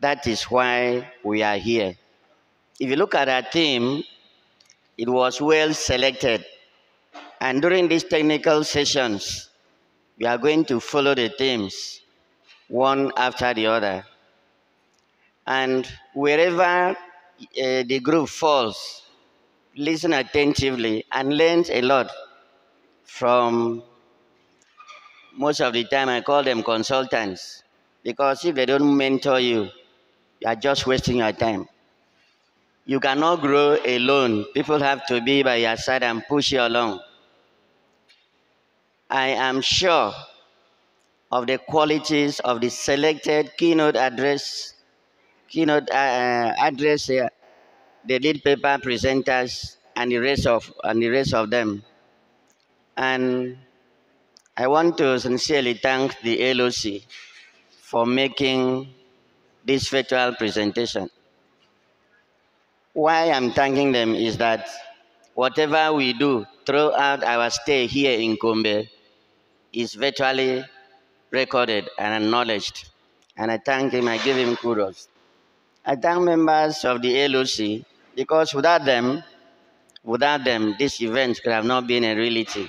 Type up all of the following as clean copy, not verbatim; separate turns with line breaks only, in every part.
That is why we are here. If you look at our team, it was well selected. And during these technical sessions, we are going to follow the themes one after the other. And wherever the group falls, listen attentively and learn a lot from, most of the time I call them consultants, because if they don't mentor you, you are just wasting your time. You cannot grow alone. People have to be by your side and push you along. I am sure of the qualities of the selected keynote address here, the lead paper presenters, and the rest of them. And I want to sincerely thank the LOC for making this virtual presentation. Why I'm thanking them is that whatever we do throughout our stay here in Gombe is virtually recorded and acknowledged. And I thank him, I give him kudos. I thank members of the LOC because without them, this event could have not been a reality.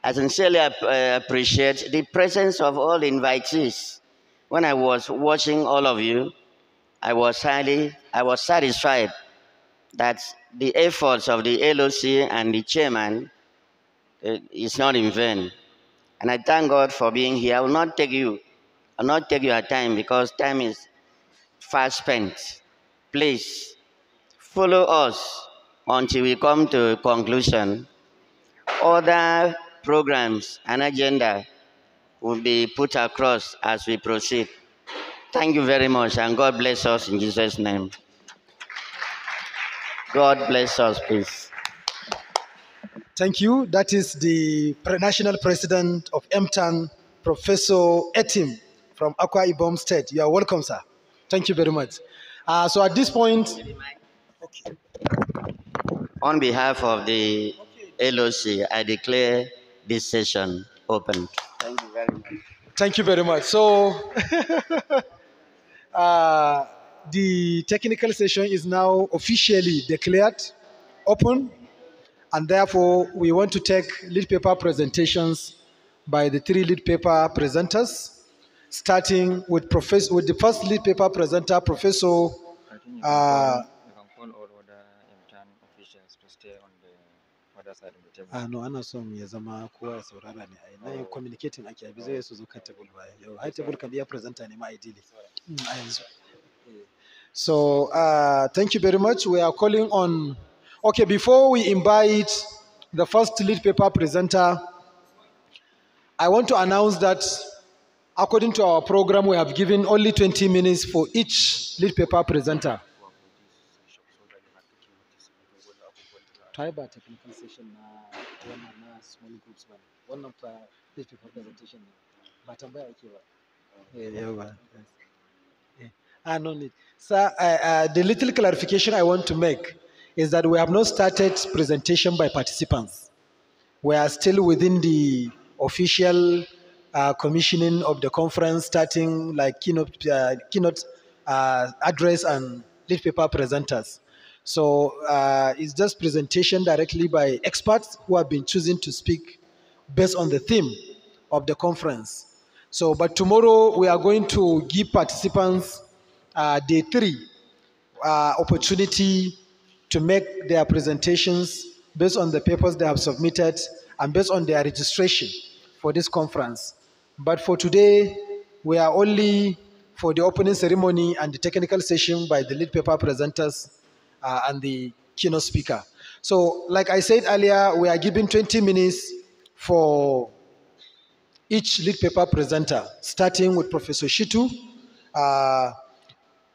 I sincerely appreciate the presence of all the invitees. When I was watching all of you, I was satisfied that the efforts of the LOC and the chairman is not in vain. And I thank God for being here. I will not take your time because time is fast spent. Please follow us until we come to a conclusion. Other programs and agenda will be put across as we proceed. Thank you very much, and God bless us in Jesus' name. God bless us, please.
Thank you. That is the National President of EMTAN, Professor Etim from Akwa Ibom State. You are welcome, sir. Thank you very much. So at this point, okay.
On behalf of the LOC, I declare this session open. Thank you very much.
Thank you very much. So the technical session is now officially declared open, and therefore we want to take lead paper presentations by the three lead paper presenters, starting with the first lead paper presenter, Professor.
You can call all other EMTAN officials to stay on the other side of the table.
No, ana son ya zama kowa ya saurara ne. Na yin communicating ake abi zai su zo kan table ba. Yau high table kan biya presenter ne ma ideally. A yanzu. So thank you very much. We are calling on. Okay, before we invite the first lead paper presenter, I want to announce that according to our program, we have given only 20 minutes for each lead paper presenter. Technical session na small groups ba. Wannan fa lead paper presentation ne. Ba tambaya ake ba. No need. Sir, the little clarification I want to make is that we have not started presentation by participants. We are still within the official commissioning of the conference, starting like keynote address and lead paper presenters. So it's just presentation directly by experts who have been choosing to speak based on the theme of the conference. So, but tomorrow we are going to give participants day 3 opportunity to make their presentations based on the papers they have submitted and based on their registration for this conference. But for today, we are only for the opening ceremony and the technical session by the lead paper presenters and the keynote speaker. So, like I said earlier, we are giving 20 minutes for each lead paper presenter, starting with Professor Shitu,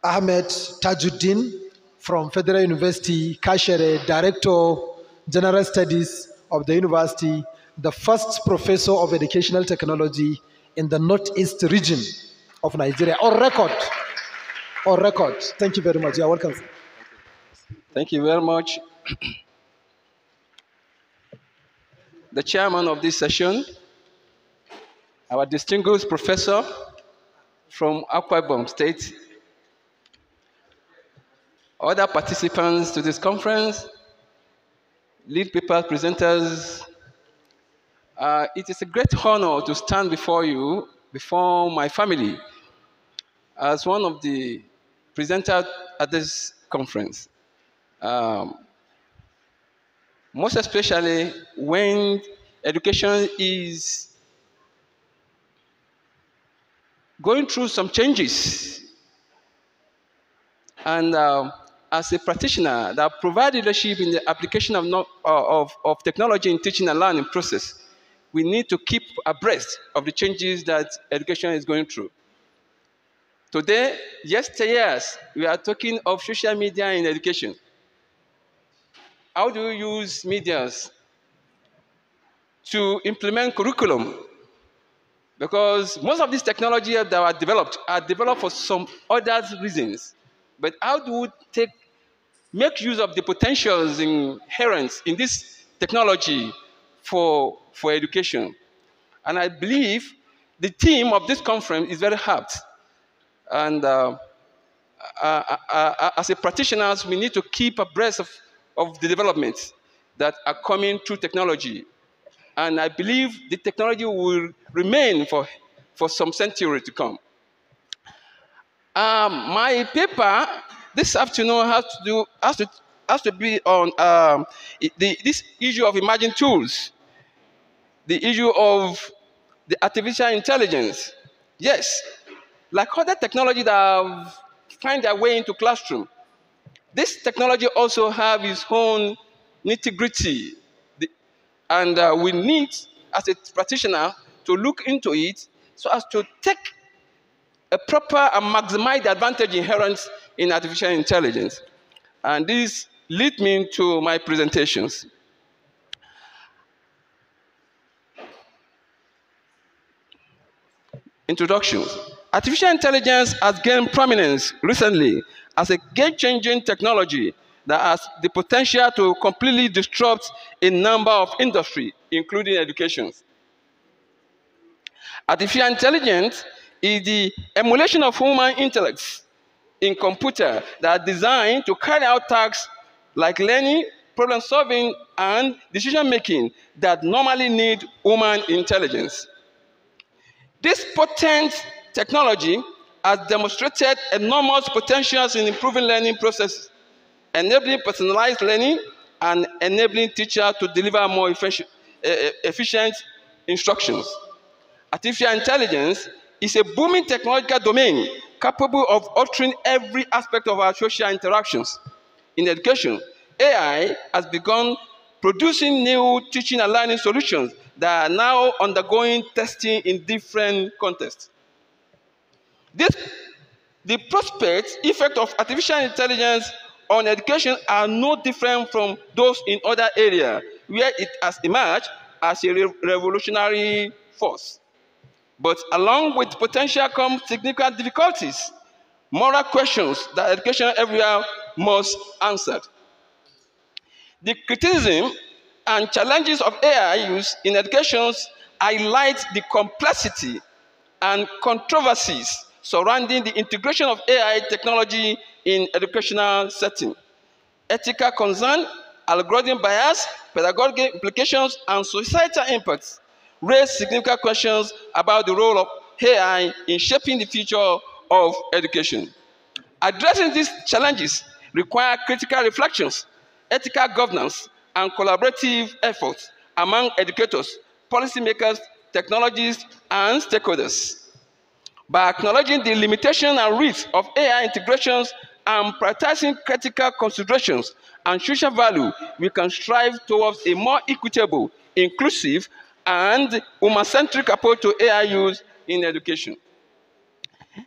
Ahmed Tajuddin from Federal University, Kashere, Director, General Studies of the university, the first professor of educational technology in the Northeast region of Nigeria. On record. On record. Thank you very much. You are welcome.
Thank you very much. The chairman of this session, our distinguished professor, from Akwa Ibom State, other participants to this conference, lead paper presenters. It is a great honor to stand before you, before my family, as one of the presenters at this conference. Most especially when education is going through some changes. And as a practitioner that provides leadership in the application of technology in teaching and learning process, we need to keep abreast of the changes that education is going through. Today, yesteryears, we are talking of social media in education. How do you use medias to implement curriculum? Because most of these technologies that are developed for some other reasons. But how do we make use of the potentials inherent in this technology for education? And I believe the theme of this conference is very apt. And as a practitioners, we need to keep abreast of the developments that are coming through technology. And I believe the technology will remain for some century to come. My paper this afternoon has to be on this issue of emerging tools, the issue of the artificial intelligence. Yes, like other technology that have find their way into classroom, this technology also have its own nitty-gritty. And we need, as a practitioner, to look into it so as to take a proper and maximize the advantage inherent in artificial intelligence. And this leads me to my presentations. Introductions. Artificial intelligence has gained prominence recently as a game-changing technology that has the potential to completely disrupt a number of industries, including education. Artificial intelligence is the emulation of human intellects in computer that are designed to carry out tasks like learning, problem solving, and decision making that normally need human intelligence. This potent technology has demonstrated enormous potentials in improving learning processes, enabling personalized learning and enabling teachers to deliver more efficient instructions. Artificial intelligence is a booming technological domain capable of altering every aspect of our social interactions. In education, AI has begun producing new teaching and learning solutions that are now undergoing testing in different contexts. The prospect effect of artificial intelligence on education are no different from those in other areas where it has emerged as a revolutionary force. But along with potential come significant difficulties, moral questions that education everywhere must answer. The criticism and challenges of AI use in education highlight the complexity and controversies surrounding the integration of AI technology in educational setting. Ethical concern, algorithm bias, pedagogical implications, and societal impacts raise significant questions about the role of AI in shaping the future of education. Addressing these challenges require critical reflections, ethical governance, and collaborative efforts among educators, policymakers, technologists, and stakeholders. By acknowledging the limitations and risks of AI integrations and prioritizing critical considerations and social value, we can strive towards a more equitable, inclusive, and human-centric approach to AI use in education.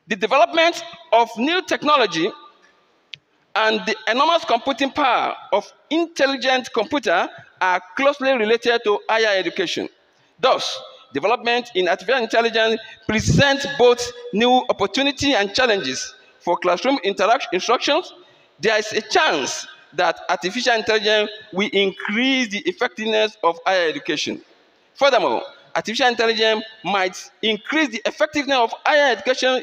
The development of new technology and the enormous computing power of intelligent computer are closely related to higher education. Thus, development in artificial intelligence presents both new opportunities and challenges for classroom instructions. There is a chance that artificial intelligence will increase the effectiveness of higher education. Furthermore, artificial intelligence might increase the effectiveness of higher education,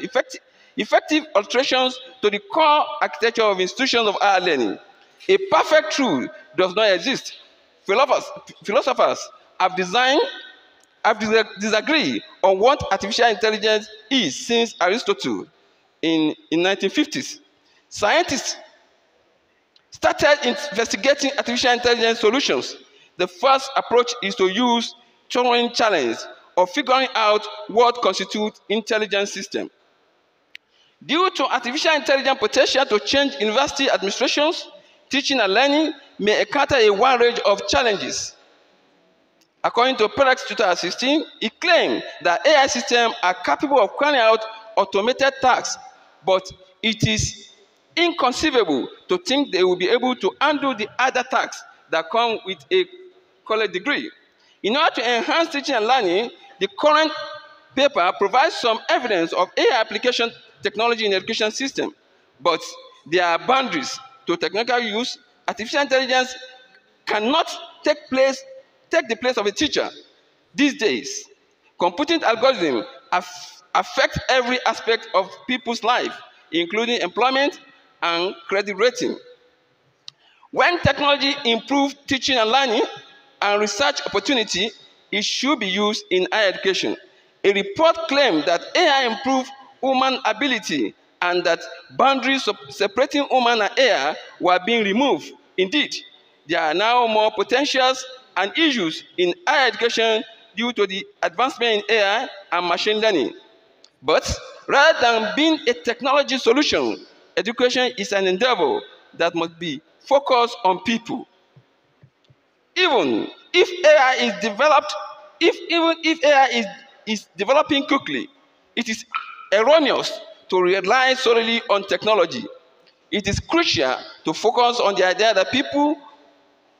effective alterations to the core architecture of institutions of higher learning. A perfect truth does not exist. Philosophers have disagreed on what artificial intelligence is since Aristotle in 1950s. Scientists started investigating artificial intelligence solutions. The first approach is to use Turing challenge of figuring out what constitutes intelligent system. Due to artificial intelligence potential to change university administrations, teaching and learning may encounter a wide range of challenges. According to Perex 2016, it claimed that AI systems are capable of carrying out automated tasks, but it is inconceivable to think they will be able to handle the other tasks that come with a college degree. In order to enhance teaching and learning, the current paper provides some evidence of AI application technology in the education system, but there are boundaries to technical use. Artificial intelligence cannot take the place of a teacher. These days, computing algorithms affect every aspect of people's life, including employment and credit rating. When technology improves teaching and learning and research opportunity, it should be used in higher education. A report claimed that AI improved human ability and that boundaries separating human and AI were being removed. Indeed, there are now more potentials and issues in higher education due to the advancement in AI and machine learning. But rather than being a technology solution, education is an endeavor that must be focused on people. Even if AI is developing quickly, it is erroneous to rely solely on technology. It is crucial to focus on the idea that people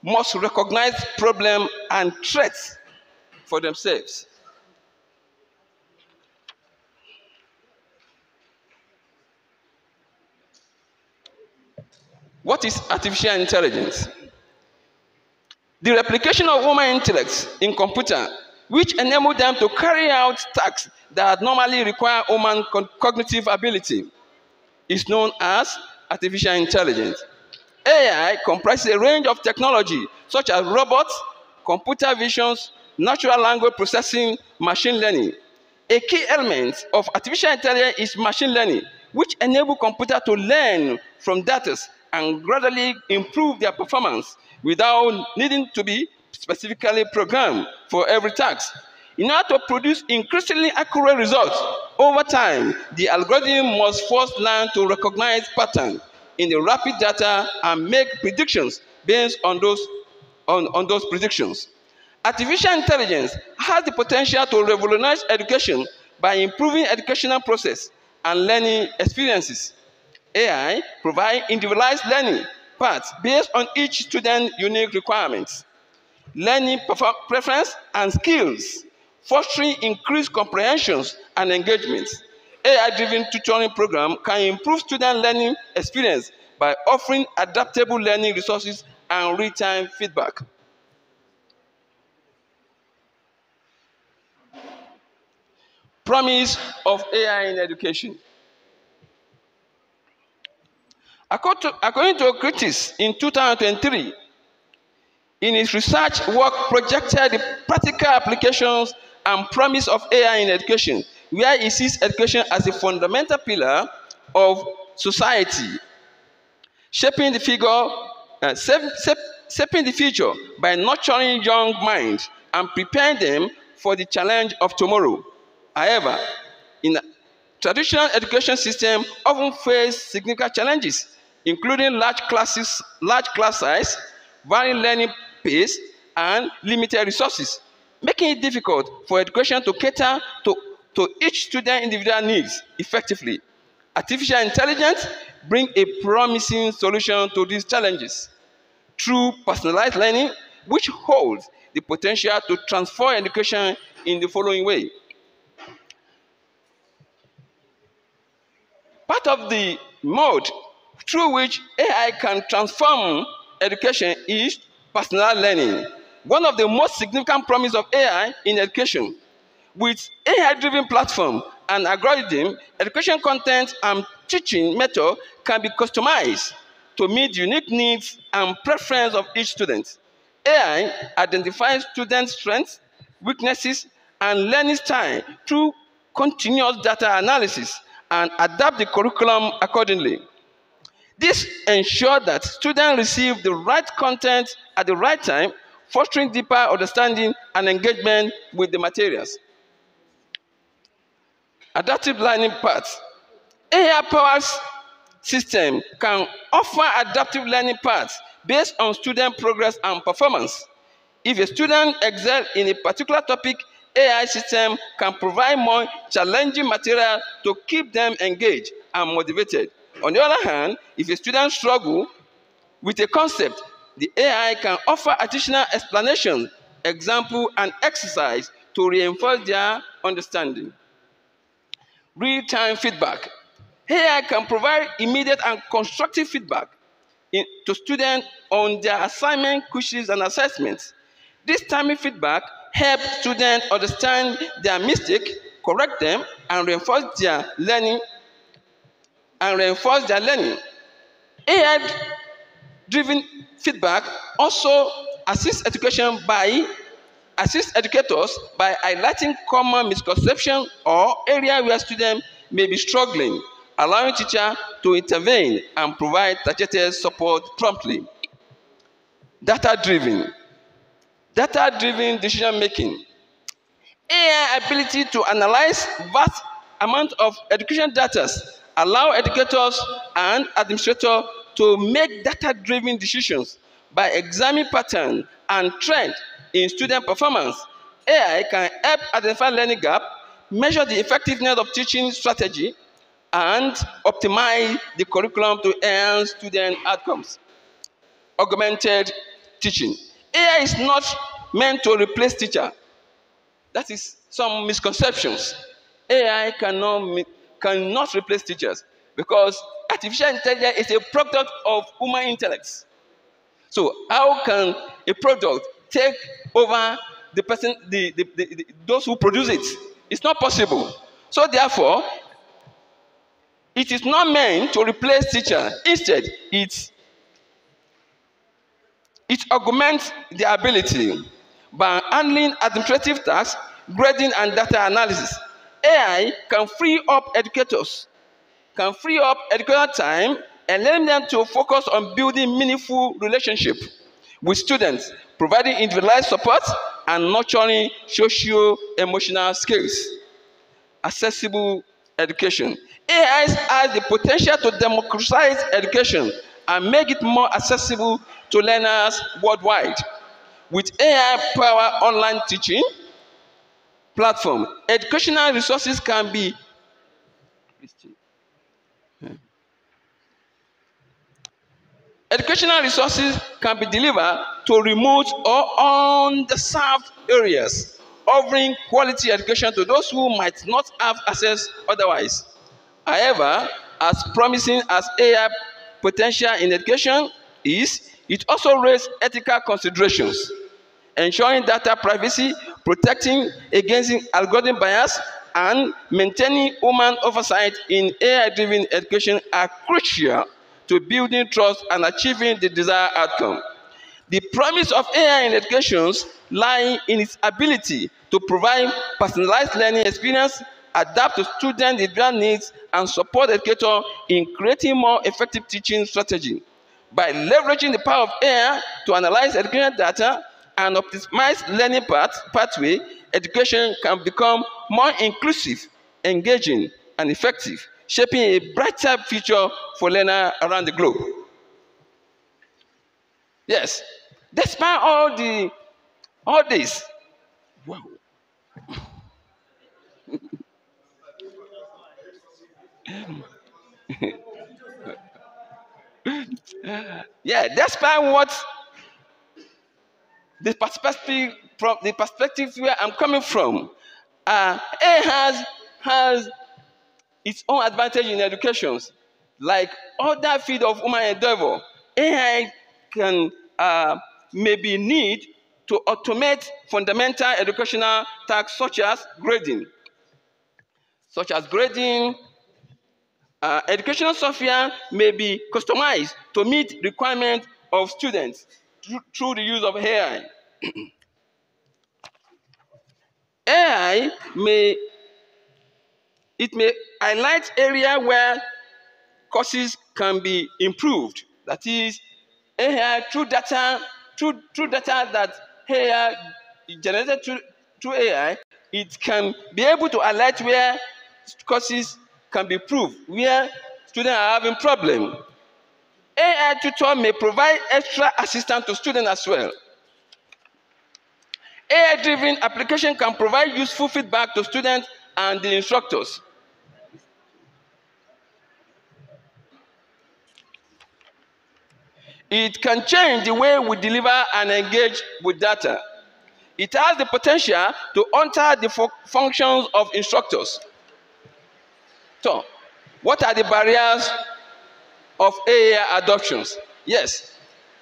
must recognize problems and threats for themselves. What is artificial intelligence? The replication of human intellect in computer, which enable them to carry out tasks that normally require human cognitive ability, is known as artificial intelligence. AI comprises a range of technology such as robots, computer visions, natural language processing, machine learning. A key element of artificial intelligence is machine learning, which enables computers to learn from data and gradually improve their performance without needing to be specifically programmed for every task. In order to produce increasingly accurate results, over time, the algorithm must first learn to recognize patterns in the rapid data and make predictions based on those predictions. Artificial intelligence has the potential to revolutionize education by improving educational process and learning experiences. AI provides individualized learning paths based on each student's unique requirements, learning preference and skills, fostering increased comprehensions and engagements. AI-driven tutoring program can improve student learning experience by offering adaptable learning resources and real-time feedback. Promise of AI in education. According to critics in 2023, in his research work projected the practical applications and promise of AI in education, where he sees education as a fundamental pillar of society, shaping the future by nurturing young minds and preparing them for the challenge of tomorrow. However, in traditional education system often face significant challenges, including large class size, varying learning pace, and limited resources, making it difficult for education to cater to each student's individual needs effectively. Artificial intelligence brings a promising solution to these challenges through personalized learning, which holds the potential to transform education in the following way. Part of the mode through which AI can transform education is personal learning. one of the most significant promise of AI in education. With AI-driven platform and algorithm, education content and teaching method can be customized to meet unique needs and preferences of each student. AI identifies student strengths, weaknesses, and learning style through continuous data analysis and adapt the curriculum accordingly. This ensures that students receive the right content at the right time, fostering deeper understanding and engagement with the materials. Adaptive learning paths. AI-powered system can offer adaptive learning paths based on student progress and performance. If a student excels in a particular topic, AI system can provide more challenging material to keep them engaged and motivated. On the other hand, if a student struggles with a concept, the AI can offer additional explanation, example, and exercise to reinforce their understanding. Real-time feedback. AI can provide immediate and constructive feedback to students on their assignment, quizzes, and assessments. This timely feedback helps students understand their mistake, correct them, and reinforce their learning. AI-driven feedback also assists educators by highlighting common misconceptions or areas where students may be struggling, allowing teachers to intervene and provide targeted support promptly. Data-driven decision-making. AI ability to analyze vast amount of education data allow educators and administrators to make data-driven decisions by examining patterns and trends in student performance. AI can help identify learning gaps, measure the effectiveness of teaching strategy, and optimize the curriculum to enhance student outcomes. Augmented teaching. AI is not meant to replace teacher. That is some misconceptions. AI cannot replace teachers because artificial intelligence is a product of human intellect. So how can a product take over the person, those who produce it? It's not possible. So therefore, it is not meant to replace teacher. Instead, it augments their ability by handling administrative tasks, grading, and data analysis. AI can free up educators time, allowing them to focus on building meaningful relationships with students, providing individualized support, and nurturing socio-emotional skills. Accessible education. AI has the potential to democratize education and make it more accessible to learners worldwide. With AI-powered online teaching platform, educational resources can be delivered to remote or underserved areas, offering quality education to those who might not have access otherwise. However, as promising as AI potential in education is, it also raises ethical considerations. Ensuring data privacy, protecting against algorithm bias, and maintaining human oversight in AI-driven education are crucial to building trust and achieving the desired outcome. The promise of AI in education lies in its ability to provide personalized learning experience, adapt to student individual needs, and support educators in creating more effective teaching strategy. By leveraging the power of AI to analyze educational data and optimize learning pathway, education can become more inclusive, engaging, and effective, shaping a brighter future for learners around the globe. Yes, despite all this, wow. Yeah, despite what the perspective where I'm coming from, AI has its own advantage in education. Like other field of human endeavor, AI can maybe need to automate fundamental educational tasks such as grading. Educational software may be customized to meet requirements of students through the use of AI. AI may highlight areas where courses can be improved. That is, AI through data that AI generated through AI, it can be able to highlight where courses can be improved, where students are having problems. AI tutor may provide extra assistance to students as well. AI-driven application can provide useful feedback to students and the instructors. It can change the way we deliver and engage with data. It has the potential to alter the functions of instructors. So, what are the barriers of AI adoptions? Yes,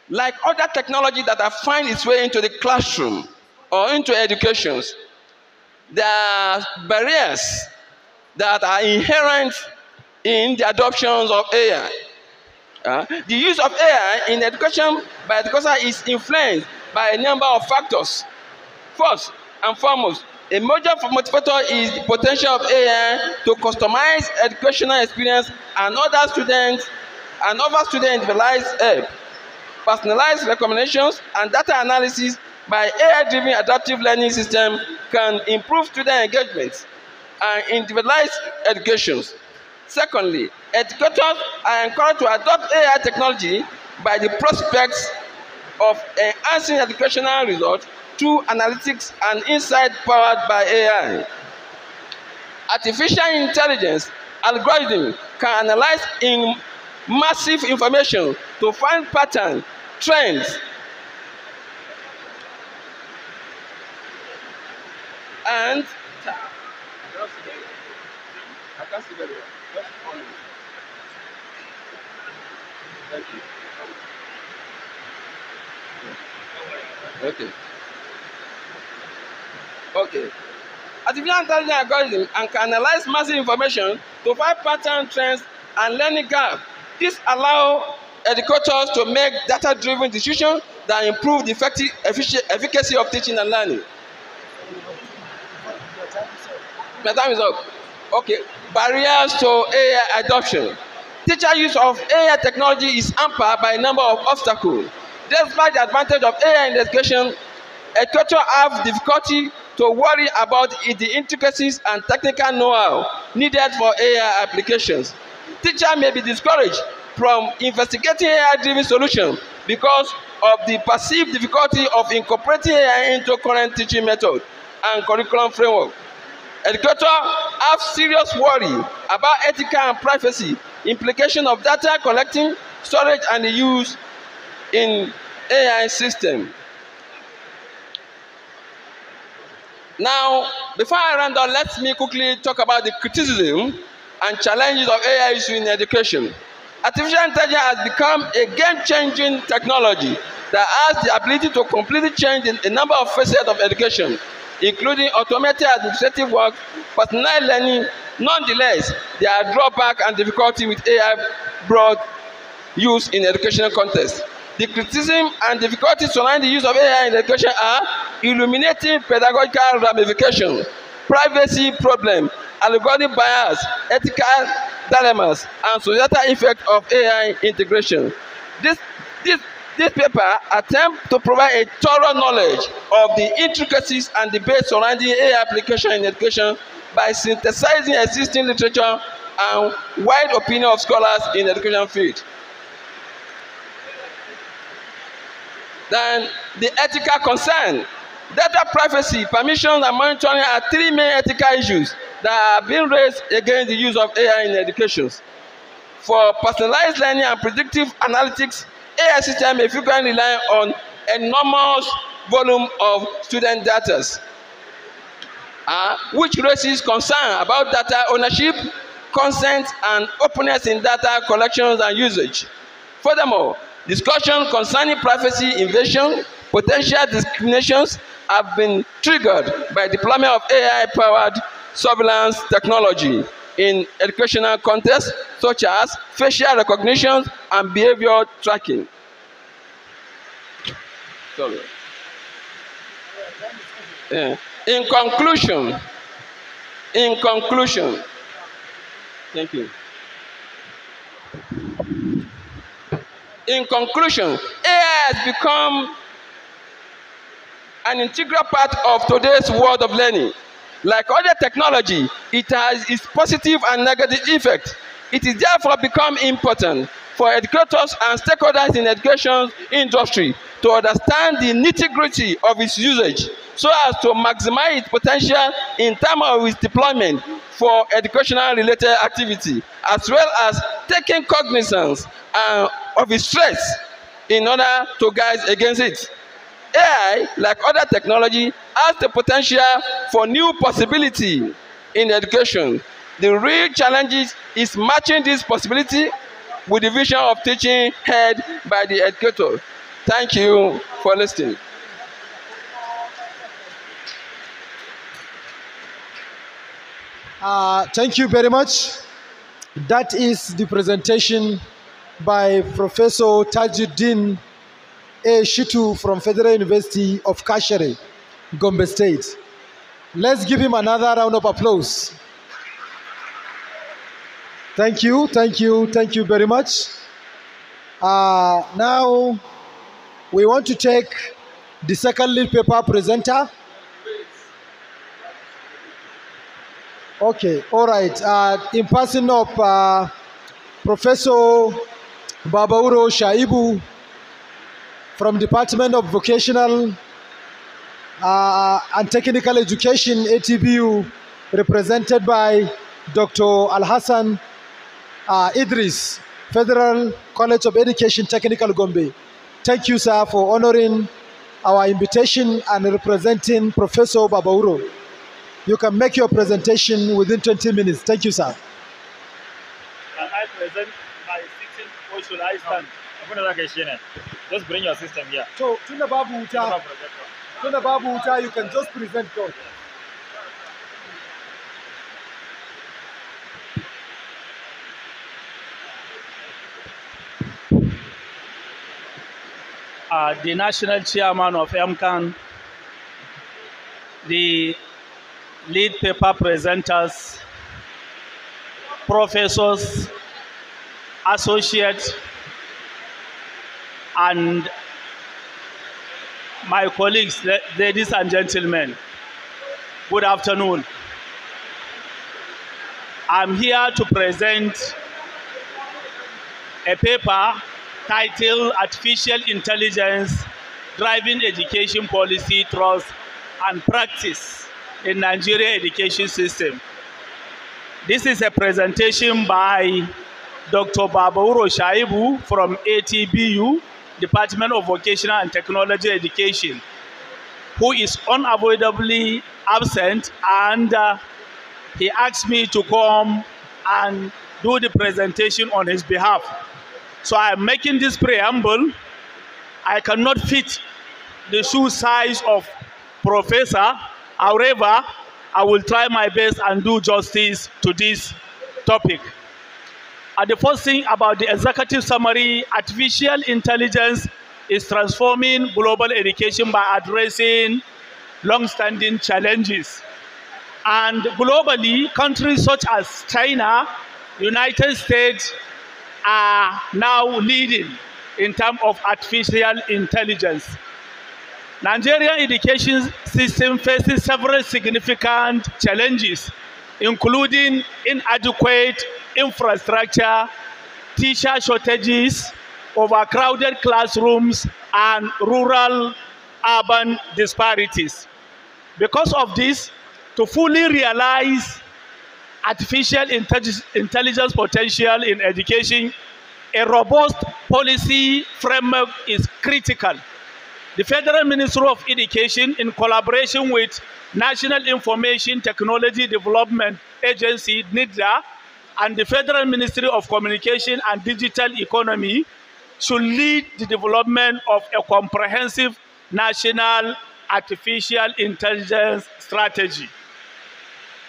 like other technology that have found its way into the classroom or into educations, there are barriers that are inherent in the adoptions of AI. The use of AI in education by educators is influenced by a number of factors. First and foremost, a major motivator is the potential of AI to customize educational experience and other students individualized help. Personalized recommendations and data analysis by AI-driven adaptive learning system can improve student engagement and individualized educations. Secondly, educators are encouraged to adopt AI technology by the prospects of enhancing educational results through analytics and insight powered by AI. Artificial intelligence algorithms can analyze massive information to find patterns, trends, and I can't see very well. Just follow. Thank you. Okay. Okay. Artificial intelligence algorithm and can analyze massive information to find pattern, trends, and learning gaps. This allows educators to make data-driven decisions that improve the efficacy of teaching and learning. My time is up. Okay. Barriers to AI adoption. Teacher use of AI technology is hampered by a number of obstacles. Despite the advantage of AI in education, educators have difficulty to worry about the intricacies and technical know-how needed for AI applications. Teachers may be discouraged from investigating AI-driven solutions because of the perceived difficulty of incorporating AI into current teaching methods and curriculum framework. Educators have serious worry about ethical and privacy implications of data collecting, storage, and the use in AI system. Now, before I round up, let me quickly talk about the criticism and challenges of AI use in education. Artificial intelligence has become a game-changing technology that has the ability to completely change a number of facets of education, including automated administrative work, personalized learning. Nonetheless, there are drawbacks and difficulties with AI broad use in educational context. The criticism and difficulties surrounding the use of AI in education are illuminating pedagogical ramifications, privacy problems, algorithmic bias, ethical dilemmas, and societal effect of AI integration. This paper attempts to provide a thorough knowledge of the intricacies and debates surrounding AI application in education by synthesizing existing literature and wide opinion of scholars in the education field. Then the ethical concern. Data privacy, permissions, and monitoring are three main ethical issues that are being raised against the use of AI in education. For personalized learning and predictive analytics, AI systems may frequently rely on enormous volume of student data, which raises concern about data ownership, consent, and openness in data collections and usage. Furthermore, discussion concerning privacy invasion, potential discriminations have been triggered by deployment of AI-powered surveillance technology in educational contexts such as facial recognition and behavior tracking. Sorry. Yeah. In conclusion, thank you. In conclusion, AI has become an integral part of today's world of learning. Like other technology, it has its positive and negative effects. It is therefore become important for educators and stakeholders in education industry to understand the nitty-gritty of its usage so as to maximize its potential in terms of its deployment for educational related activity, as well as taking cognizance of its threats in order to guide against it. AI, like other technology, has the potential for new possibility in education. The real challenge is matching this possibility with the vision of teaching held by the educator. Thank you for listening.
Thank you very much. That is the presentation by Professor Tajuddin A. Shitu from Federal University of Kashere, Gombe State. Let's give him another round of applause. Thank you very much. Now, we want to take the second lead paper presenter. Okay, all right. In passing of Professor Babauro Shaibu from Department of Vocational and Technical Education, ATBU, represented by Dr. Al-Hassan Idris, Federal College of Education, Technical Gombe. Thank you, sir, for honoring our invitation and representing Professor Babauro. You can make your presentation within 20 minutes. Thank you, sir.
Can I present by sitting or should I stand? Just bring your system here.
So, Tuna Babu Uta, you can just present God.
The national chairman of EMTAN, the lead paper presenters, professors, associates, and my colleagues, ladies and gentlemen, good afternoon. I'm here to present a paper titled Artificial Intelligence Driving Education Policy, Trust and Practice in Nigeria Education System. This is a presentation by Dr. Babauro Shaibu from ATBU, Department of Vocational and Technology Education, who is unavoidably absent, and he asked me to come and do the presentation on his behalf. So I'm making this preamble. I cannot fit the shoe size of professor. However, I will try my best and do justice to this topic. The first thing about the executive summary, artificial intelligence is transforming global education by addressing long-standing challenges. And globally, countries such as China, United States are now leading in terms of artificial intelligence. Nigerian education system faces several significant challenges, including inadequate infrastructure, teacher shortages, overcrowded classrooms, and rural-urban disparities. Because of this, to fully realize artificial intelligence potential in education, a robust policy framework is critical. The Federal Ministry of Education, in collaboration with National Information Technology Development Agency, NIDA, and the Federal Ministry of Communication and Digital Economy, should lead the development of a comprehensive national artificial intelligence strategy.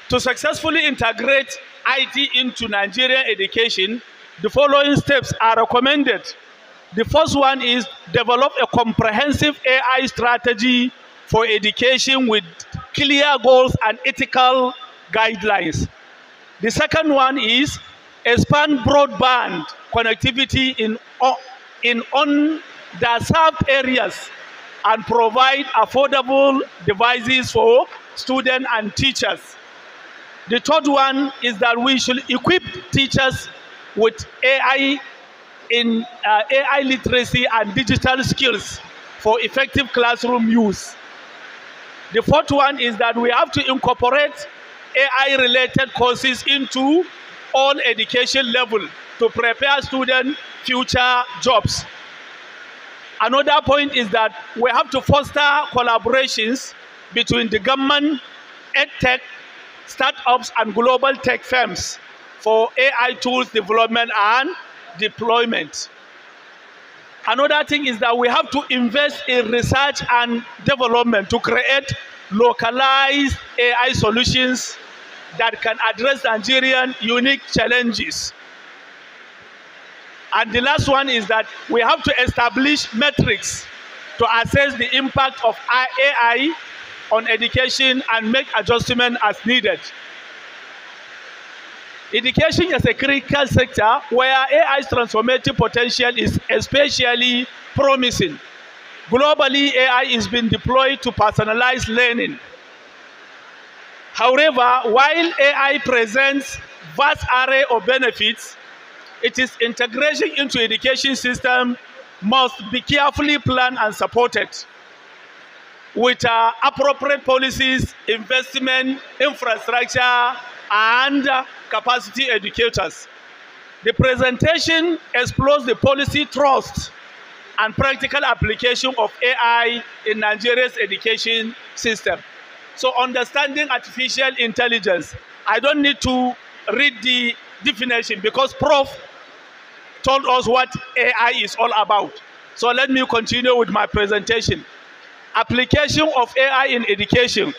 To successfully integrate IT into Nigerian education, the following steps are recommended. The first one is develop a comprehensive AI strategy for education with clear goals and ethical guidelines. The second one is expand broadband connectivity in underserved areas and provide affordable devices for students and teachers. The third one is that we should equip teachers with AI literacy and digital skills for effective classroom use. The fourth one is that we have to incorporate AI-related courses into all education levels to prepare students' future jobs. Another point is that we have to foster collaborations between the government, EdTech, startups, and global tech firms for AI tools development and deployment. Another thing is that we have to invest in research and development to create localized AI solutions that can address Nigerian unique challenges. And the last one is that we have to establish metrics to assess the impact of AI on education and make adjustments as needed. Education is a critical sector where AI's transformative potential is especially promising. Globally, AI is being deployed to personalize learning. However, while AI presents vast array of benefits, its integration into education system must be carefully planned and supported with appropriate policies, investment, infrastructure, and capacity educators. The presentation explores the policy thrust and practical application of AI in Nigeria's education system. So understanding artificial intelligence, I don't need to read the definition because Prof told us what AI is all about. So let me continue with my presentation. Application of AI in education.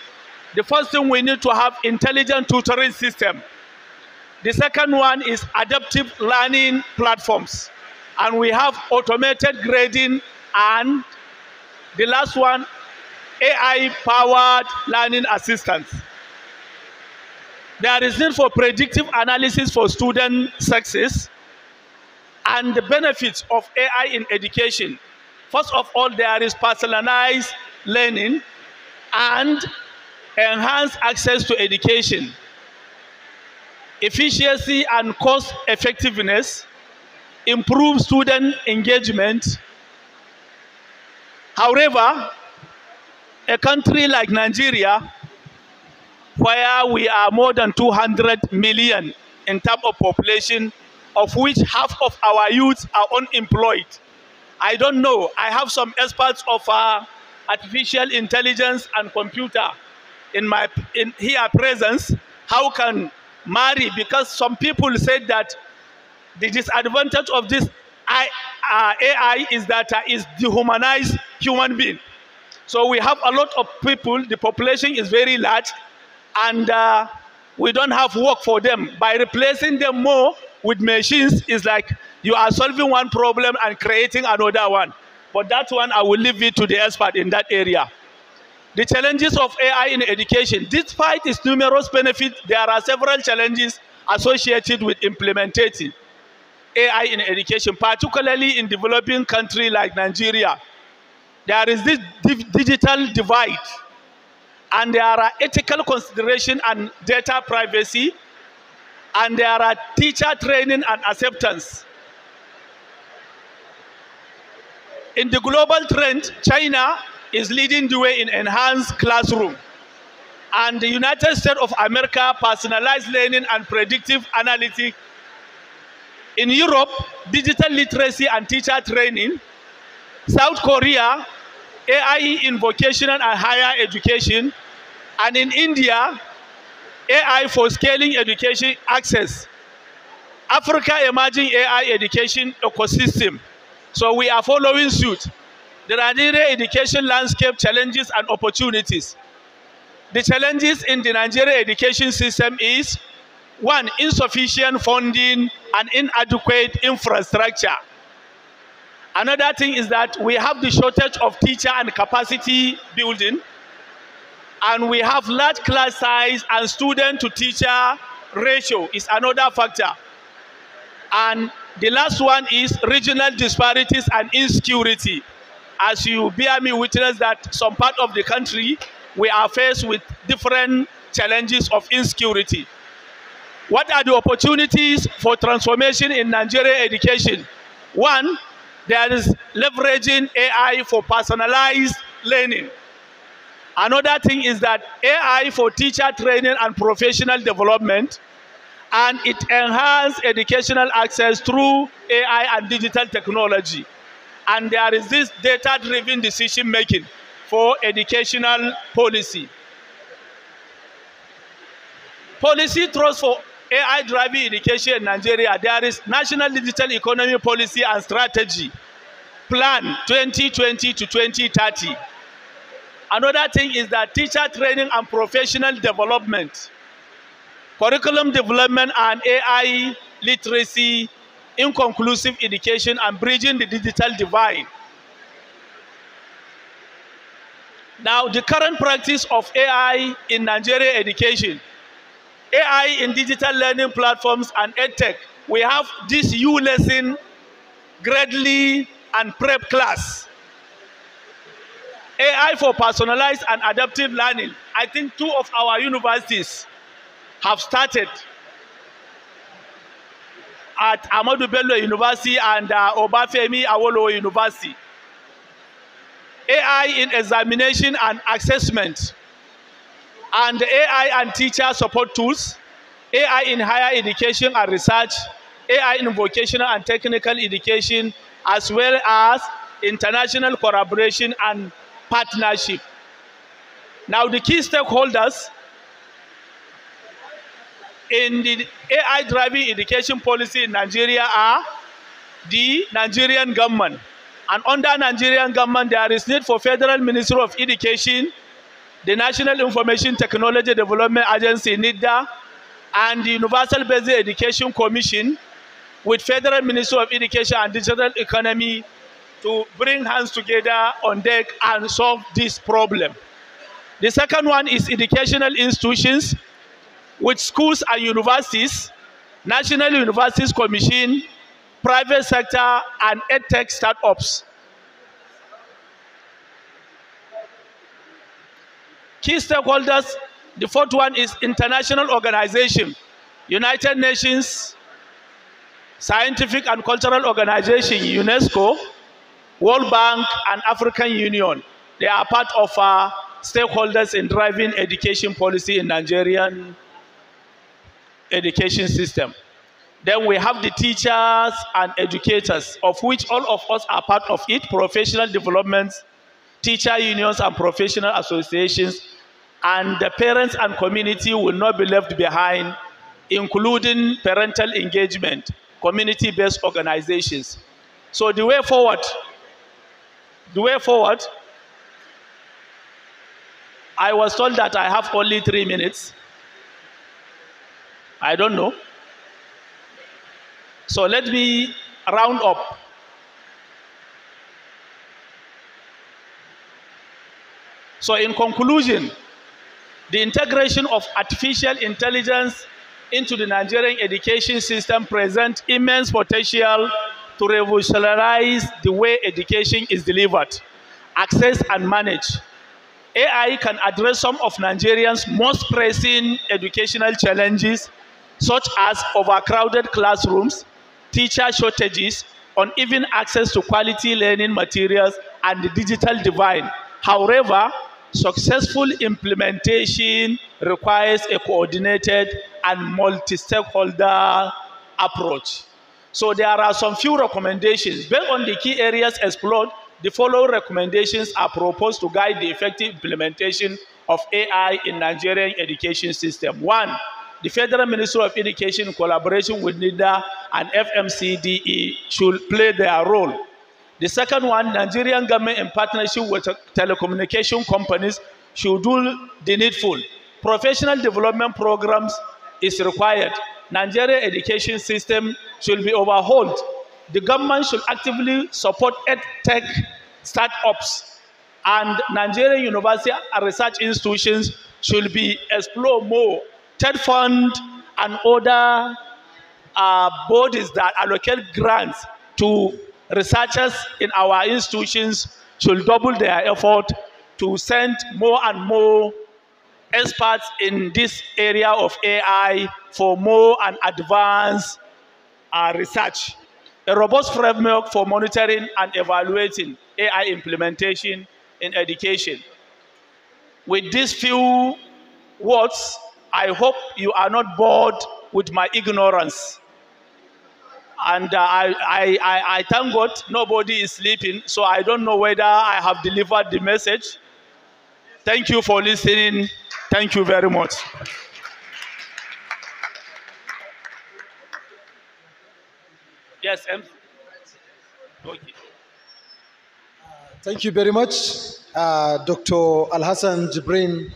The first thing we need to have intelligent tutoring system. The second one is adaptive learning platforms. And we have automated grading, and the last one, AI-powered learning assistance. There is need for predictive analysis for student success and the benefits of AI in education. First of all, there is personalized learning and enhanced access to education, efficiency and cost effectiveness, improve student engagement. However, a country like Nigeria, where we are more than 200 million in terms of population, of which half of our youth are unemployed. I don't know. I have some experts of artificial intelligence and computer in here presence. How can marry? Because some people said that the disadvantage of this AI is that is dehumanized human being. So we have a lot of people, the population is very large, and we don't have work for them. By replacing them more with machines, is like you are solving one problem and creating another one. But that one, I will leave it to the expert in that area. The challenges of AI in education. Despite its numerous benefits, there are several challenges associated with implementing AI in education, particularly in developing countries like Nigeria. There is this digital divide, and there are ethical considerations and data privacy, and there are teacher training and acceptance. In the global trend, China is leading the way in enhanced classroom, and the United States of America personalized learning and predictive analytics. In Europe, digital literacy and teacher training. South Korea, AI in vocational and higher education. And in India, AI for scaling education access. Africa emerging AI education ecosystem. So we are following suit. The Nigerian education landscape challenges and opportunities. The challenges in the Nigerian education system is, one, insufficient funding and inadequate infrastructure. Another thing is that we have the shortage of teacher and capacity building, and we have large class size and student to teacher ratio is another factor. And the last one is regional disparities and insecurity. As you bear me witness that some part of the country, we are faced with different challenges of insecurity. What are the opportunities for transformation in Nigerian education? One, there is leveraging AI for personalized learning. Another thing is that AI for teacher training and professional development, and it enhances educational access through AI and digital technology. And there is this data-driven decision-making for educational policy. Policy thrust for AI-driven education in Nigeria. There is National Digital Economy Policy and Strategy, Plan 2020 to 2030. Another thing is that teacher training and professional development, curriculum development and AI literacy, inconclusive education, and bridging the digital divide. Now, the current practice of AI in Nigerian education, AI in digital learning platforms and EdTech. We have this U-lesson, Gradely, and Prep class. AI for personalized and adaptive learning. I think 2 of our universities have started at Ahmadu Bello University and Obafemi Awolowo University. AI in examination and assessment, and AI and teacher support tools, AI in higher education and research, AI in vocational and technical education, as well as international collaboration and partnership. Now, the key stakeholders in the AI-driven education policy in Nigeria are the Nigerian government. And under Nigerian government, there is need for Federal Ministry of Education, the National Information Technology Development Agency, NIDA, and the Universal Basic Education Commission with Federal Ministry of Education and Digital Economy to bring hands together on deck and solve this problem. The second one is educational institutions with schools and universities, National Universities Commission, private sector, and EdTech startups. Key stakeholders, the fourth one is international organization, United Nations, Scientific and Cultural Organization, UNESCO, World Bank, and African Union. They are part of stakeholders in driving education policy in Nigerian education system. Then we have the teachers and educators, of which all of us are part of it, professional development, teacher unions and professional associations, and the parents and community will not be left behind, including parental engagement, community-based organizations. So the way forward, I was told that I have only 3 minutes. I don't know. So let me round up. So in conclusion, the integration of artificial intelligence into the Nigerian education system presents immense potential to revolutionize the way education is delivered, accessed, and managed. AI can address some of Nigerians' most pressing educational challenges, such as overcrowded classrooms, teacher shortages, uneven access to quality learning materials, and the digital divide. However, successful implementation requires a coordinated and multi-stakeholder approach. So there are some few recommendations. Based on the key areas explored, the following recommendations are proposed to guide the effective implementation of AI in Nigerian education system. 1, the Federal Ministry of Education in collaboration with NIDA and FMCDE should play their role. The second one, Nigerian government in partnership with telecommunication companies should do the needful. Professional development programs is required. Nigerian education system should be overhauled. The government should actively support EdTech startups, and Nigerian university and research institutions should be explored more. TED Fund and other bodies that allocate grants to researchers in our institutions should double their effort to send more and more experts in this area of AI for more and advanced research. A robust framework for monitoring and evaluating AI implementation in education. With these few words, I hope you are not bored with my ignorance. And I thank God nobody is sleeping, so I don't know whether I have delivered the message. Thank you for listening. Thank you very much. Yes, okay.
Thank you very much, Dr. Al-Hassan Jibrin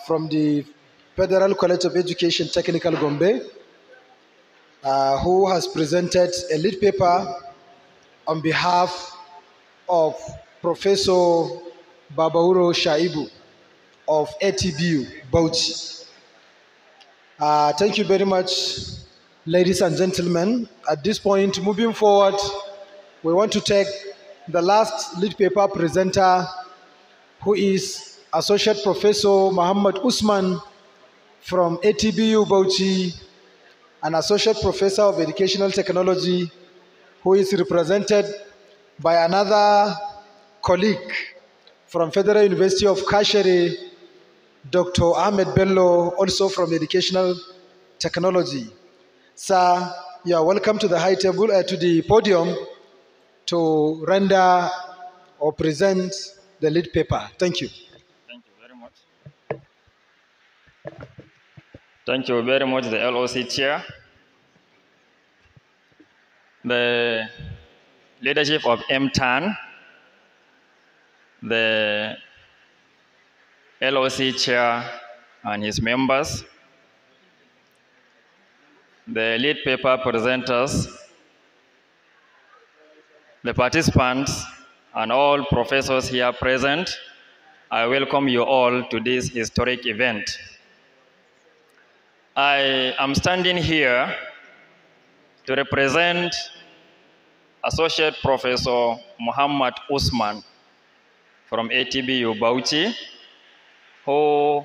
from the Federal College of Education, Technical Gombe, who has presented a lead paper on behalf of Professor Babauro Shaibu of ATBU, Bauchi. Thank you very much, ladies and gentlemen. At this point, moving forward, we want to take the last lead paper presenter, who is Associate Professor Muhammad Usman from ATBU Bauchi, an Associate Professor of Educational Technology, who is represented by another colleague from Federal University of Kashere, Dr. Ahmed Bello, also from Educational Technology. Sir, you are welcome to the high table, to the podium to render or present the lead paper. Thank you.
Thank you very much. Thank you very much, the LOC Chair, the leadership of EMTAN, the LOC Chair and his members, the lead paper presenters, the participants, and all professors here present. I welcome you all to this historic event. I am standing here to represent Associate Professor Muhammad Usman from ATBU Bauchi, who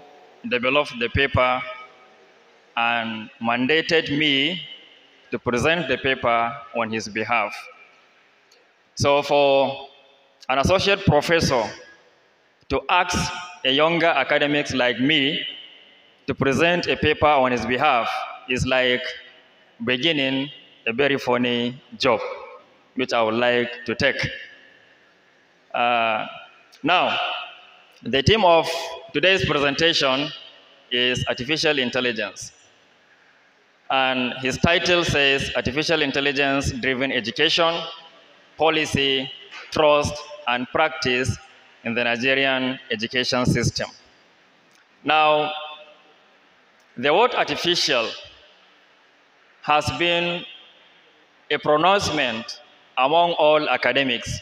developed the paper and mandated me to present the paper on his behalf. So for an associate professor to ask a younger academics like me to present a paper on his behalf is like beginning a very funny job, which I would like to take. Now, the theme of today's presentation is artificial intelligence. And his title says Artificial Intelligence-Driven Education, Policy, Trust, and Practice in the Nigerian Education System. Now, the word artificial has been a pronouncement among all academics.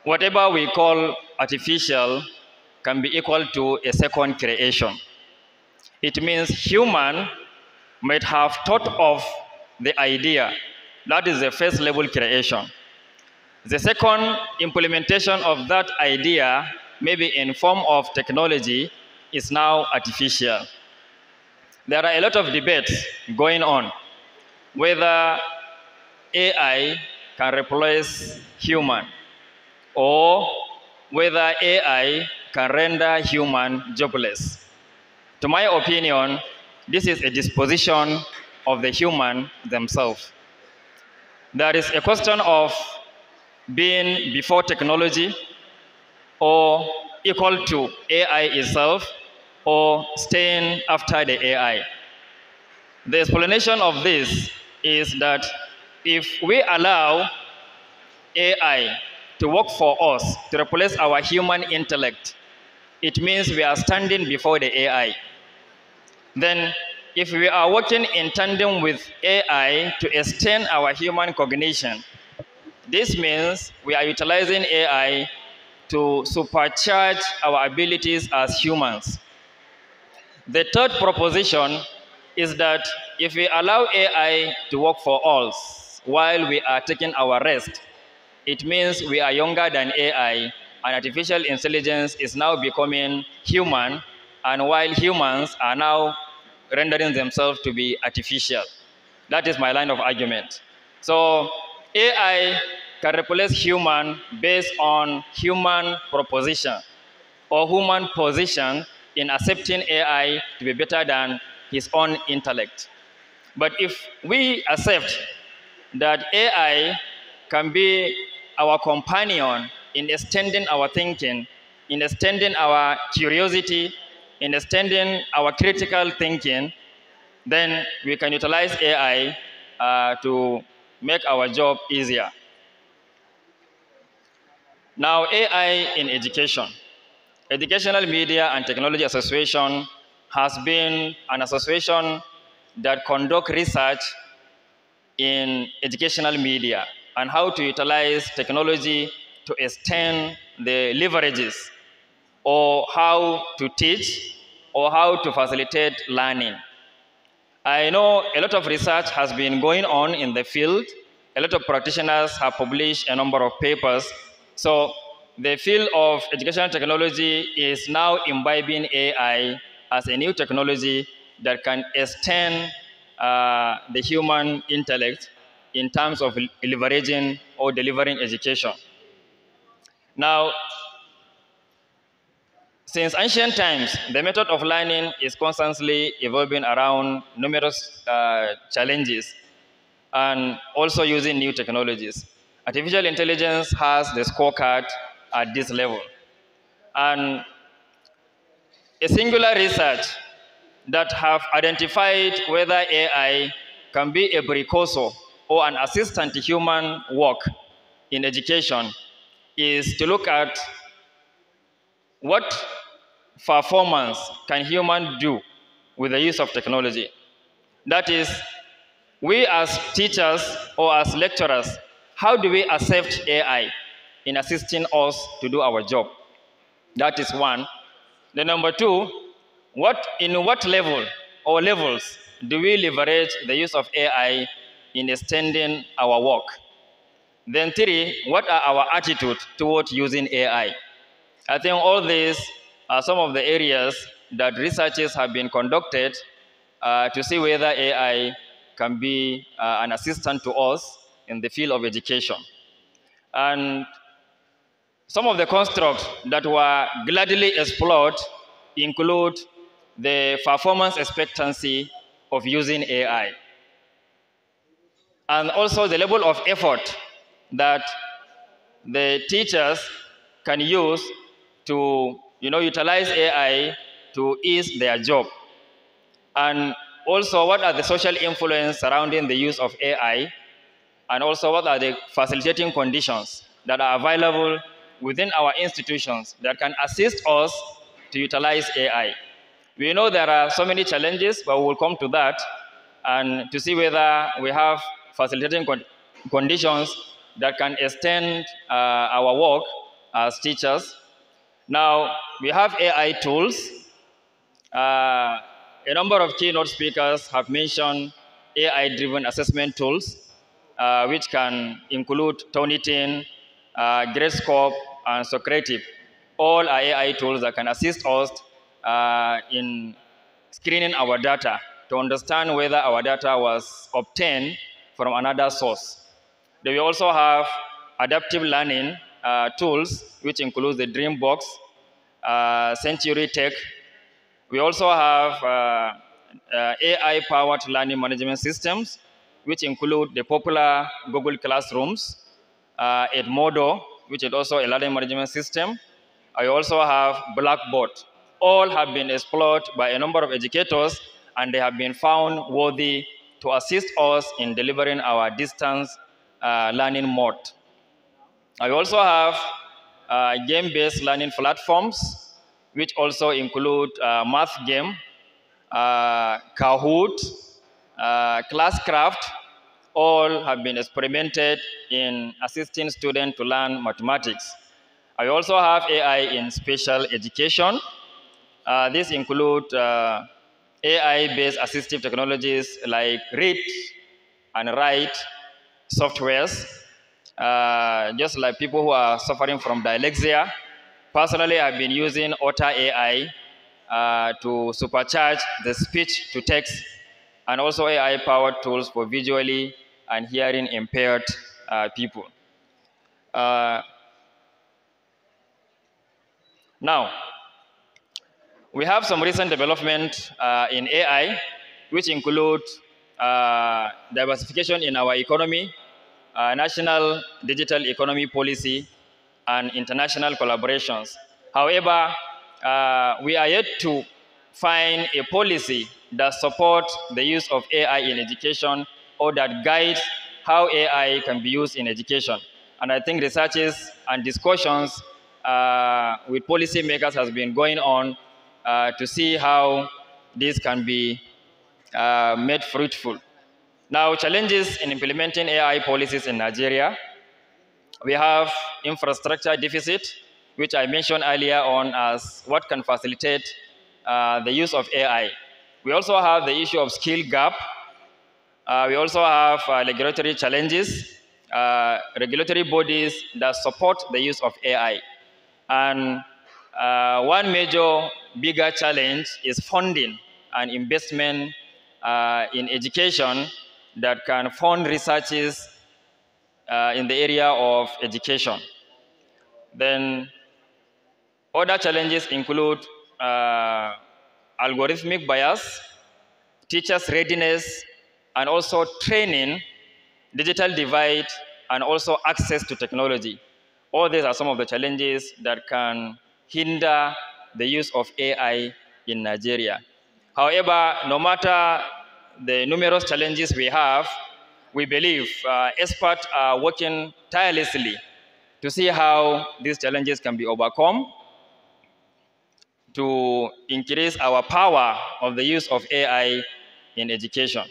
Whatever we call artificial can be equal to a second creation. It means human might have thought of the idea. That is the first level creation. The second implementation of that idea, maybe in form of technology, is now artificial. There are a lot of debates going on whether AI can replace human or whether AI can render human jobless. To my opinion, this is a disposition of the human themselves. There is a question of being before technology or equal to AI itself or staying after the AI. The explanation of this is that if we allow AI to work for us, to replace our human intellect, it means we are standing before the AI. Then, if we are working in tandem with AI to extend our human cognition, this means we are utilizing AI to supercharge our abilities as humans. The third proposition is that if we allow AI to work for us while we are taking our rest, it means we are younger than AI, and artificial intelligence is now becoming human, and while humans are now rendering themselves to be artificial. That is my line of argument. So AI can replace human based on human proposition or human position in accepting AI to be better than his own intellect. But if we accept that AI can be our companion in extending our thinking, in extending our curiosity, in extending our critical thinking, then we can utilize AI to make our job easier. Now, AI in education. Educational Media and Technology Association has been an association that conducts research in educational media and how to utilize technology to extend the leverages, or how to teach, or how to facilitate learning. I know a lot of research has been going on in the field. A lot of practitioners have published a number of papers. So the field of educational technology is now imbibing AI as a new technology that can extend the human intellect in terms of leveraging or delivering education. Now, since ancient times, the method of learning is constantly evolving around numerous challenges and also using new technologies. Artificial intelligence has the scorecard at this level. And a singular research that have identified whether AI can be a precursor or an assistant to human work in education is to look at what performance can human do with the use of technology. That is, we as teachers or as lecturers, how do we accept AI in assisting us to do our job? That is one. The number two, in what level or levels do we leverage the use of AI in extending our work? Then three, what are our attitude toward using AI? I think all these are some of the areas that researches have been conducted to see whether AI can be an assistant to us in the field of education. And some of the constructs that were gladly explored include the performance expectancy of using AI, and also the level of effort that the teachers can use to utilize AI to ease their job. And also, what are the social influence surrounding the use of AI, and also what are the facilitating conditions that are available within our institutions that can assist us to utilize AI. We know there are so many challenges, but we'll come to that and to see whether we have facilitating conditions that can extend our work as teachers. Now, we have AI tools. A number of keynote speakers have mentioned AI-driven assessment tools, which can include Turnitin, Gradescope, and Socrative. All are AI tools that can assist us in screening our data to understand whether our data was obtained from another source. Then we also have adaptive learning tools, which includes the Dreambox, Century Tech. We also have AI-powered learning management systems, which include the popular Google Classrooms, Edmodo, which is also a learning management system. I also have Blackboard. All have been explored by a number of educators, and they have been found worthy to assist us in delivering our distance learning mode. I also have game-based learning platforms, which also include math game, Kahoot, Classcraft. All have been experimented in assisting students to learn mathematics. I also have AI in special education. These include AI-based assistive technologies like read and write softwares, just like people who are suffering from dyslexia. Personally, I've been using Otter AI to supercharge the speech to text, and also AI-powered tools for visually and hearing impaired people. Uh, Now, we have some recent development in AI, which include diversification in our economy, national digital economy policy, and international collaborations. However, we are yet to find a policy that supports the use of AI in education or that guides how AI can be used in education. And I think researches and discussions with policymakers has been going on to see how this can be made fruitful. Now, challenges in implementing AI policies in Nigeria. We have infrastructure deficit, which I mentioned earlier on as what can facilitate the use of AI. We also have the issue of skill gap. We also have regulatory challenges, regulatory bodies that support the use of AI. And one major bigger challenge is funding and investment in education that can fund researches in the area of education. Then other challenges include algorithmic bias, teachers' readiness, and also training, digital divide, and also access to technology. All these are some of the challenges that can hinder the use of AI in Nigeria. However, no matter the numerous challenges we have, we believe experts are working tirelessly to see how these challenges can be overcome to increase our power of the use of AI in education.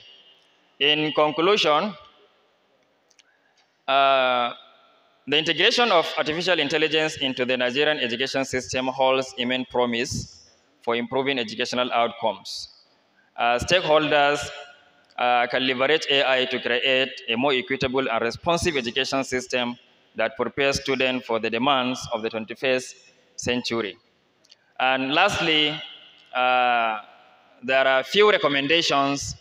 In conclusion, the integration of artificial intelligence into the Nigerian education system holds immense promise for improving educational outcomes. Stakeholders can leverage AI to create a more equitable and responsive education system that prepares students for the demands of the 21st century. And lastly, there are a few recommendations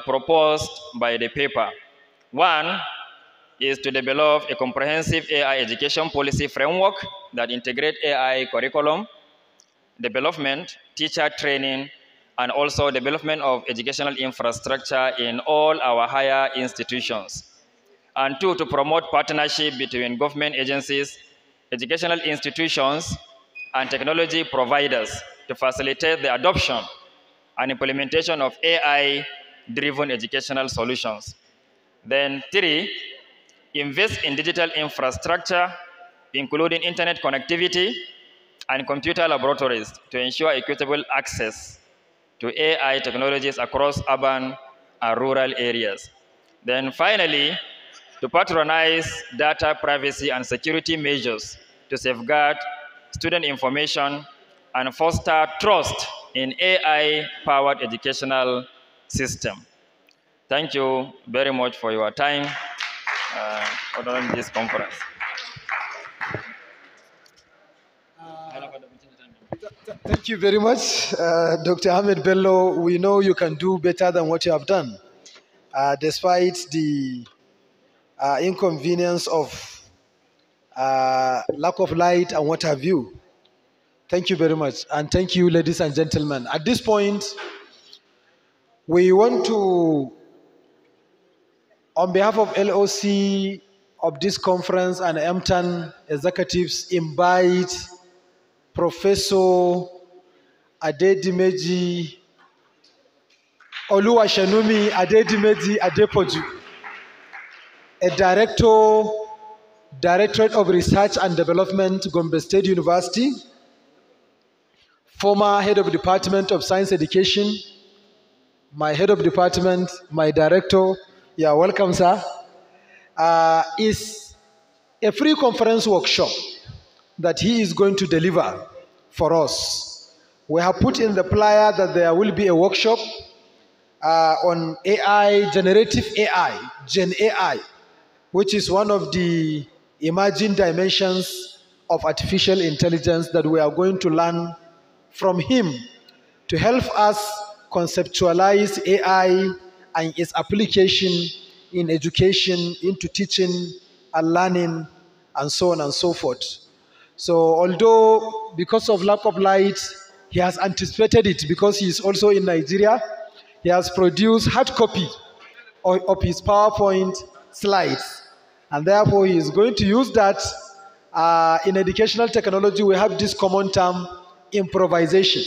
proposed by the paper. One is to develop a comprehensive AI education policy framework that integrates AI curriculum, development, teacher training, and also development of educational infrastructure in all our higher institutions. And two, to promote partnership between government agencies, educational institutions, and technology providers to facilitate the adoption and implementation of AI-driven educational solutions. Then three, invest in digital infrastructure, including internet connectivity and computer laboratories to ensure equitable access to AI technologies across urban and rural areas. Then finally, to patronize data privacy and security measures to safeguard student information and foster trust in AI-powered educational system. Thank you very much for your time during this conference.
Thank you very much, Dr. Ahmed Bello. We know you can do better than what you have done, despite the inconvenience of lack of light and what have you. Thank you very much. And thank you, ladies and gentlemen. At this point, we want to, on behalf of LOC of this conference and EMTAN executives, invite Professor Adedimeji Oluwasenumi Adedimeji Adepoju, a director Directorate of Research and Development, Gombe State University, former head of Department of Science Education, my head of department, my director, yeah, welcome, sir, is a free conference workshop that he is going to deliver for us. We have put in the flyer that there will be a workshop on AI, generative AI, Gen AI, which is one of the emerging dimensions of artificial intelligence that we are going to learn from him to help us conceptualize AI and its application in education, into teaching and learning, and so on and so forth. So although because of lack of light, he has anticipated it because he is also in Nigeria, he has produced hard copy of his PowerPoint slides. And therefore, he is going to use that. In educational technology, we have this common term, improvisation.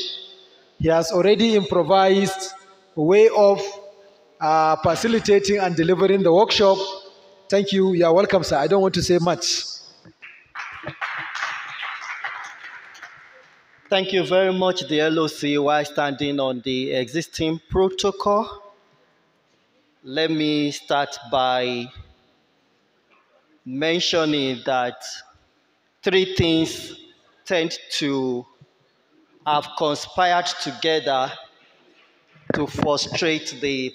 He has already improvised a way of facilitating and delivering the workshop. Thank you. You are welcome, sir. I don't want to say much.
Thank you very much, the LOC, while standing on the existing protocol. Let me start by mentioning that three things tend to have conspired together to frustrate the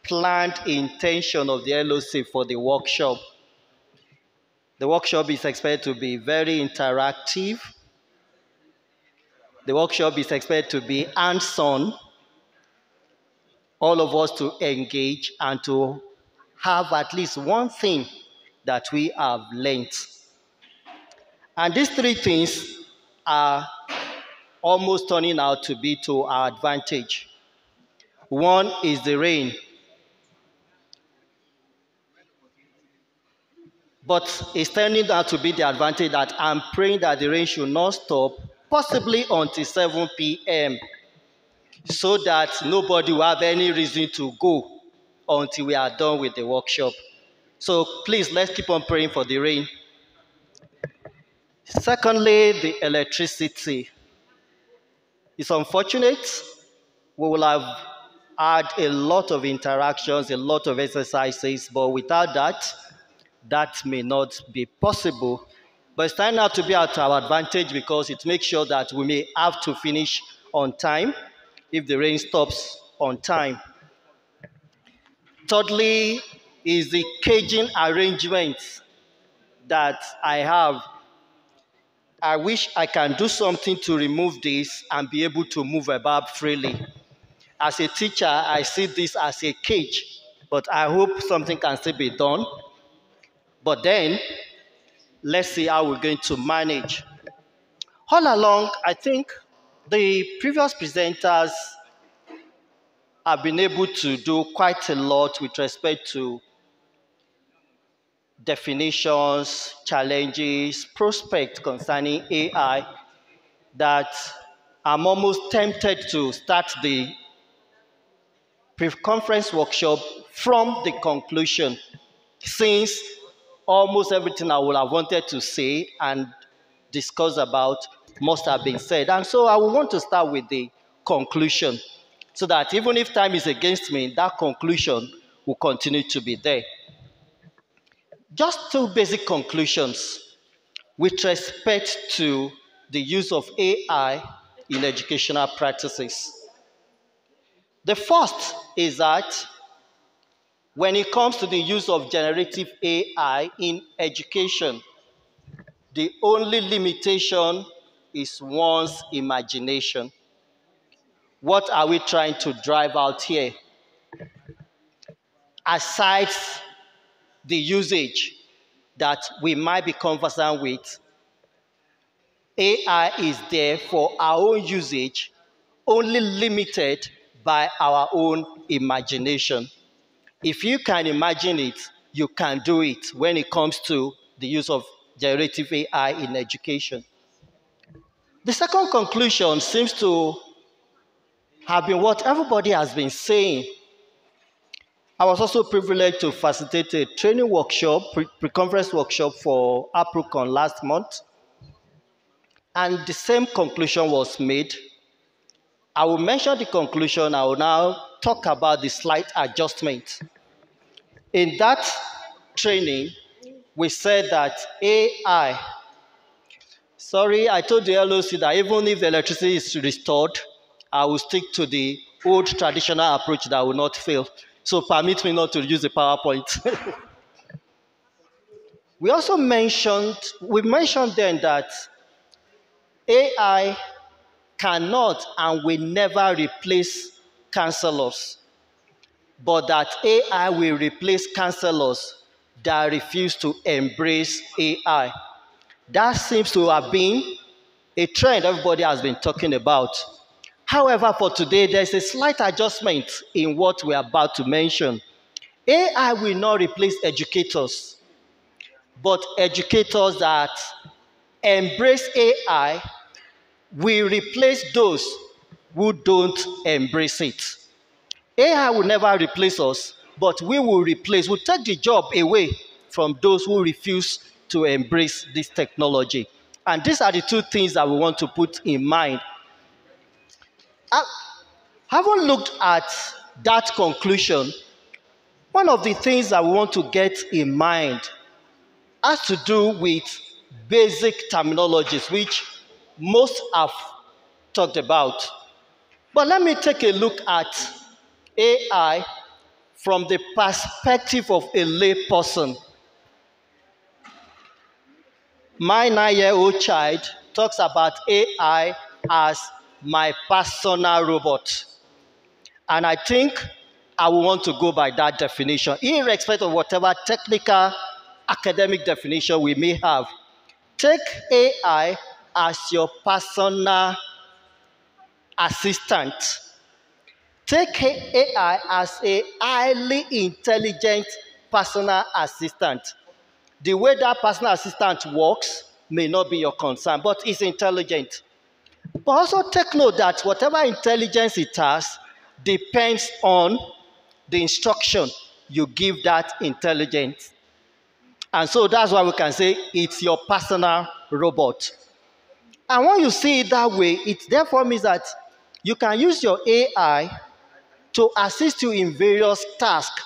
planned intention of the LOC for the workshop. The workshop is expected to be very interactive. The workshop is expected to be hands-on, all of us to engage and to have at least one thing that we have learned. And these three things are almost turning out to be to our advantage. One is the rain. But it's turning out to be the advantage that I'm praying that the rain should not stop, possibly until 7 p.m., so that nobody will have any reason to go until we are done with the workshop. So please, let's keep on praying for the rain. Secondly, the electricity. It's unfortunate. We will have had a lot of interactions, a lot of exercises, but without that, that may not be possible. But it's turning out to be at our advantage because it makes sure that we may have to finish on time if the rain stops on time. Thirdly is the caging arrangement that I have. I wish I can do something to remove this and be able to move about freely. As a teacher, I see this as a cage, but I hope something can still be done. But then, let's see how we're going to manage. All along, I think the previous presenters have been able to do quite a lot with respect to definitions, challenges, prospects concerning AI, that I'm almost tempted to start the pre-conference workshop from the conclusion, since almost everything I would have wanted to say and discuss about must have been said. And so I will want to start with the conclusion, so that even if time is against me, that conclusion will continue to be there. Just two basic conclusions with respect to the use of AI in educational practices. The first is that when it comes to the use of generative AI in education, the only limitation is one's imagination. What are we trying to drive out here? Aside the usage that we might be conversant with, AI is there for our own usage, only limited by our own imagination. If you can imagine it, you can do it when it comes to the use of generative AI in education. The second conclusion seems to have been what everybody has been saying, I was also privileged to facilitate a training workshop, pre-conference workshop for APRUCON last month. And the same conclusion was made. I will mention the conclusion. I will now talk about the slight adjustment. In that training, we said that AI, sorry, I told the LOC that even if electricity is restored, I will stick to the old traditional approach that will not fail. So permit me not to use the PowerPoint. We also mentioned then that AI cannot and will never replace counselors, but that AI will replace counselors that refuse to embrace AI. That seems to have been a trend everybody has been talking about. However, for today, there's a slight adjustment in what we're about to mention. AI will not replace educators, but educators that embrace AI will replace those who don't embrace it. AI will never replace us, but we'll take the job away from those who refuse to embrace this technology. And these are the two things that we want to put in mind. Having looked at that conclusion, one of the things that we want to get in mind has to do with basic terminologies, which most have talked about. But let me take a look at AI from the perspective of a lay person. My 9-year-old child talks about AI as my personal robot. And I think I will want to go by that definition, irrespective of whatever technical, academic definition we may have. Take AI as your personal assistant. Take AI as a highly intelligent personal assistant. The way that personal assistant works may not be your concern, but it's intelligent. But also take note that whatever intelligence it has depends on the instruction you give that intelligence. And so that's why we can say it's your personal robot. And when you see it that way, it therefore means that you can use your AI to assist you in various tasks,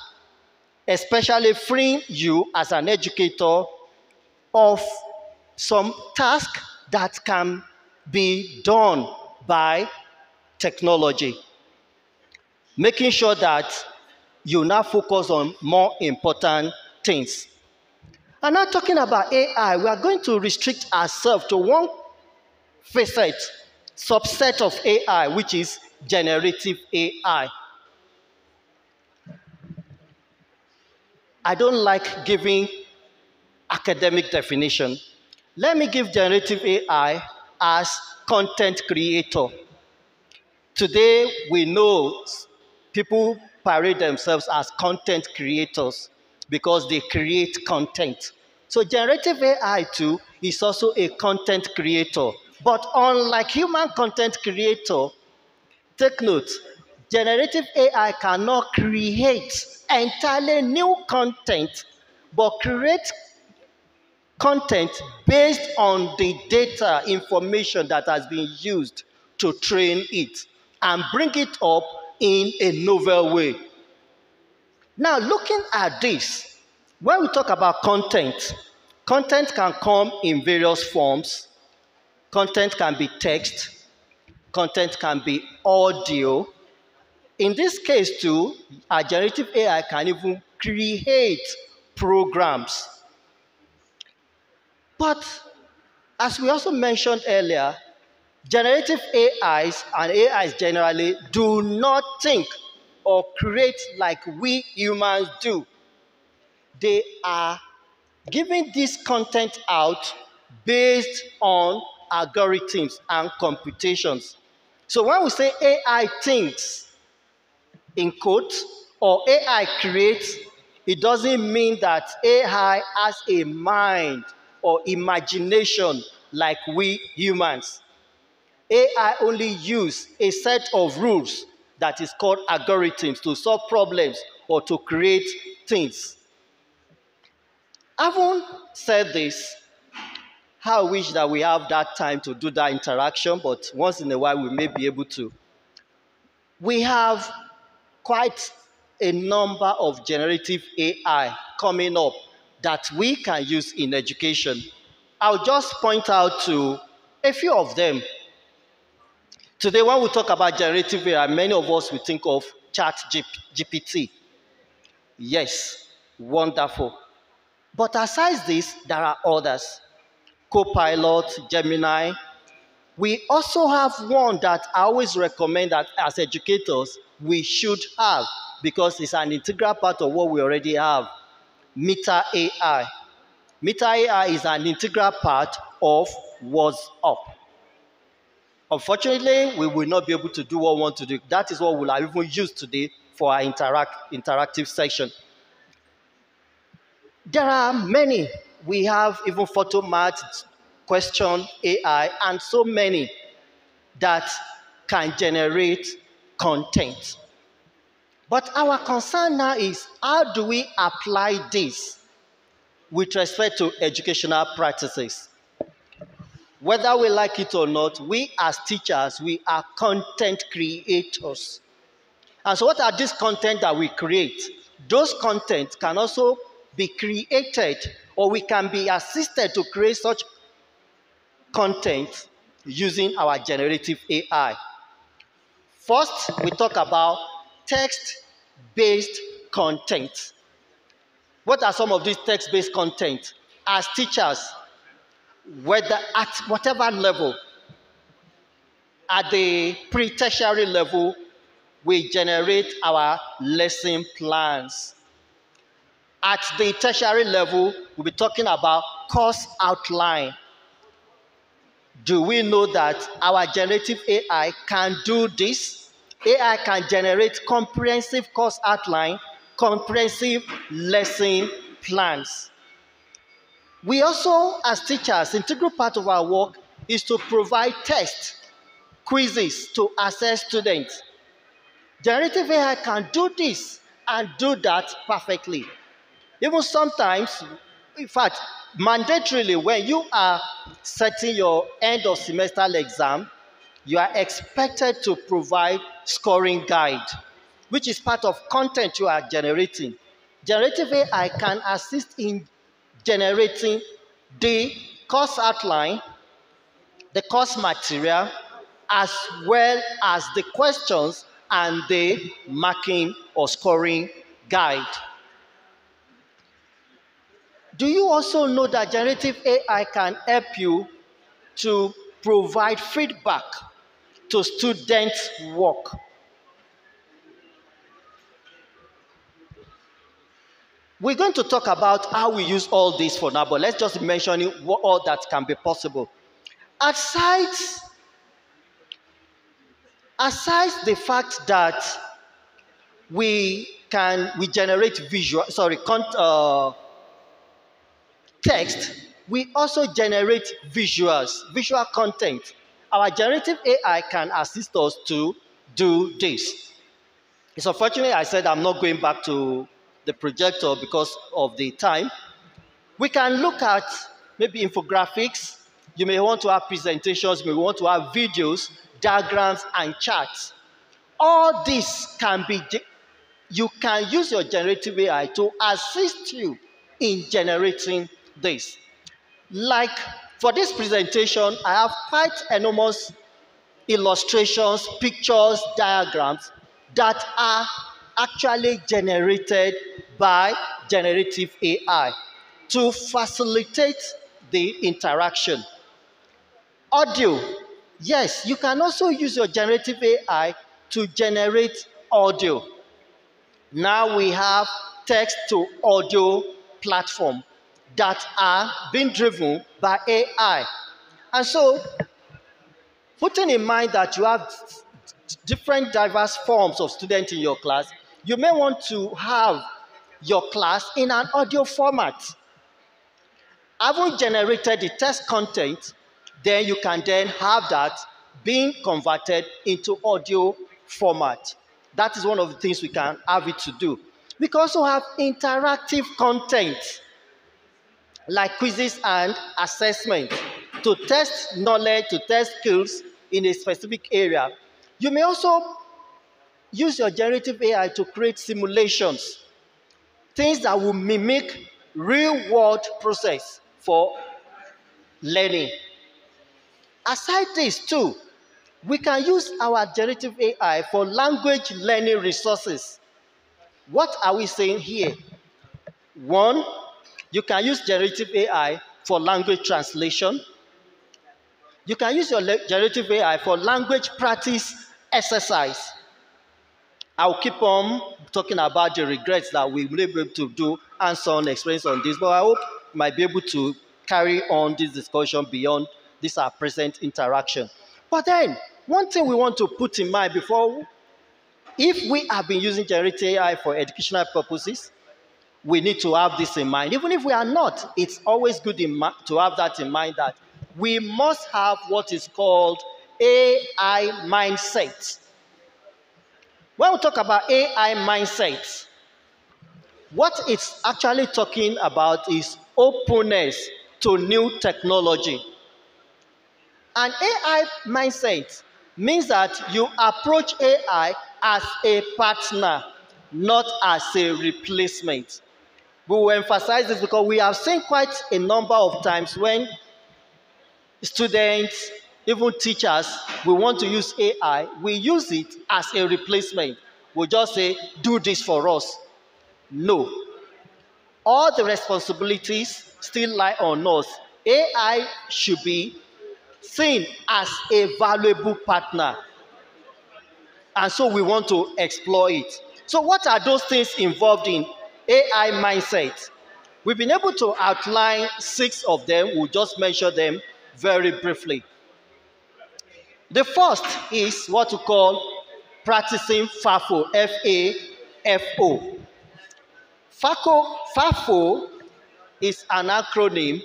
especially freeing you as an educator of some tasks that can be done by technology, making sure that you now focus on more important things. And now talking about AI, we are going to restrict ourselves to one subset of AI, which is generative AI. I don't like giving academic definition. Let me give generative AI as content creator. Today, we know people parade themselves as content creators because they create content. So generative AI too is also a content creator. But unlike human content creator, take note, generative AI cannot create entirely new content, but create content based on the data information that has been used to train it and bring it up in a novel way. Now, looking at this, when we talk about content, content can come in various forms. Content can be text, content can be audio. In this case too, our generative AI can even create programs. But as we also mentioned earlier, generative AIs and AIs generally do not think or create like we humans do. They are giving this content out based on algorithms and computations. So when we say AI thinks, in quotes, or AI creates, it doesn't mean that AI has a mind or imagination like we humans. AI only use a set of rules that is called algorithms to solve problems or to create things. Having said this, I wish that we have that time to do that interaction, but once in a while we may be able to. We have quite a number of generative AI coming up that we can use in education. I'll just point out to a few of them. Today, when we talk about generative AI, many of us will think of ChatGPT. Yes, wonderful. But aside this, there are others. Copilot, Gemini. We also have one that I always recommend that as educators, we should have because it's an integral part of what we already have. Meta AI. Meta AI is an integral part of What's Up. Unfortunately, we will not be able to do what we want to do. That is what we'll have even used today for our interactive section. There are many. We have even photomat, question AI, and so many that can generate content. But our concern now is how do we apply this with respect to educational practices? Whether we like it or not, we as teachers, we are content creators. And so what are these content that we create? Those content can also be created, or we can be assisted to create such content using our generative AI. First, we talk about text-based content. What are some of these text-based content? As teachers, whether at whatever level, at the pre-tertiary level, we generate our lesson plans. At the tertiary level, we'll be talking about course outline. Do we know that our generative AI can do this? AI can generate comprehensive course outline, comprehensive lesson plans. We also, as teachers, integral part of our work is to provide tests, quizzes to assess students. Generative AI can do this and do that perfectly. Even sometimes, in fact, mandatorily, when you are setting your end of semester exam, you are expected to provide scoring guide, which is part of content you are generating. Generative AI can assist in generating the course outline, the course material, as well as the questions and the marking or scoring guide. Do you also know that generative AI can help you to provide feedback to students' work? We're going to talk about how we use all this for now, but let's just mention what all that can be possible. Aside the fact that we generate text, we also generate visual content. Our generative AI can assist us to do this. It's unfortunate I said I'm not going back to the projector because of the time. We can look at maybe infographics. You may want to have presentations, you may want to have videos, diagrams, and charts. All this you can use your generative AI to assist you in generating this. Like for this presentation, I have quite enormous illustrations, pictures, diagrams that are actually generated by generative AI to facilitate the interaction. Audio. Yes, you can also use your generative AI to generate audio. Now we have text to audio platform that are being driven by AI. And so, putting in mind that you have different diverse forms of students in your class, you may want to have your class in an audio format. Having generated the text content, then you can then have that being converted into audio format. That is one of the things we can have it to do. We can also have interactive content like quizzes and assessment to test knowledge, to test skills in a specific area. You may also use your generative AI to create simulations, things that will mimic real world process for learning. Aside this too, we can use our generative AI for language learning resources. What are we saying here? One, you can use generative AI for language translation. You can use your generative AI for language practice exercise. I'll keep on talking about the regrets that we will be able to do hands-on experience on this, but I hope we might be able to carry on this discussion beyond this our present interaction. But then, one thing we want to put in mind before, if we have been using generative AI for educational purposes, we need to have this in mind. Even if we are not, it's always good to have that in mind, that we must have what is called AI mindset. When we talk about AI mindset, what it's actually talking about is openness to new technology. An AI mindset means that you approach AI as a partner, not as a replacement. We will emphasize this because we have seen quite a number of times when students, even teachers, we want to use AI, we use it as a replacement. We just say, do this for us. No. All the responsibilities still lie on us. AI should be seen as a valuable partner. And so we want to explore it. So what are those things involved in AI mindset? We've been able to outline 6 of them. We'll just mention them very briefly. The first is what we call practicing FAFO, F-A-F-O. FAFO is an acronym.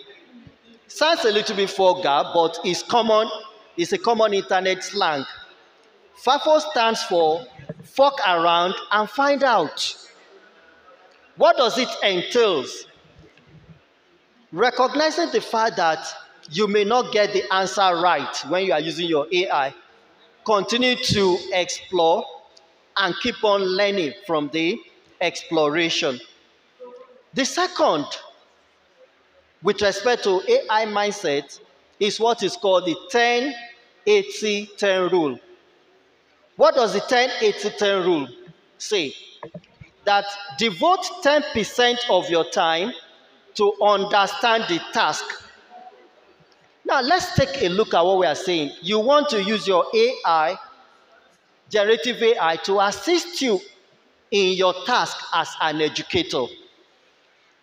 Sounds a little bit vulgar, but it's a common internet slang. FAFO stands for fuck around and find out. What does it entail? Recognizing the fact that you may not get the answer right when you are using your AI. Continue to explore and keep on learning from the exploration. The second, with respect to AI mindset, is what is called the 10-80-10 rule. What does the 10-80-10 rule say? That devote 10% of your time to understand the task. Now, let's take a look at what we are saying. You want to use your AI, generative AI, to assist you in your task as an educator.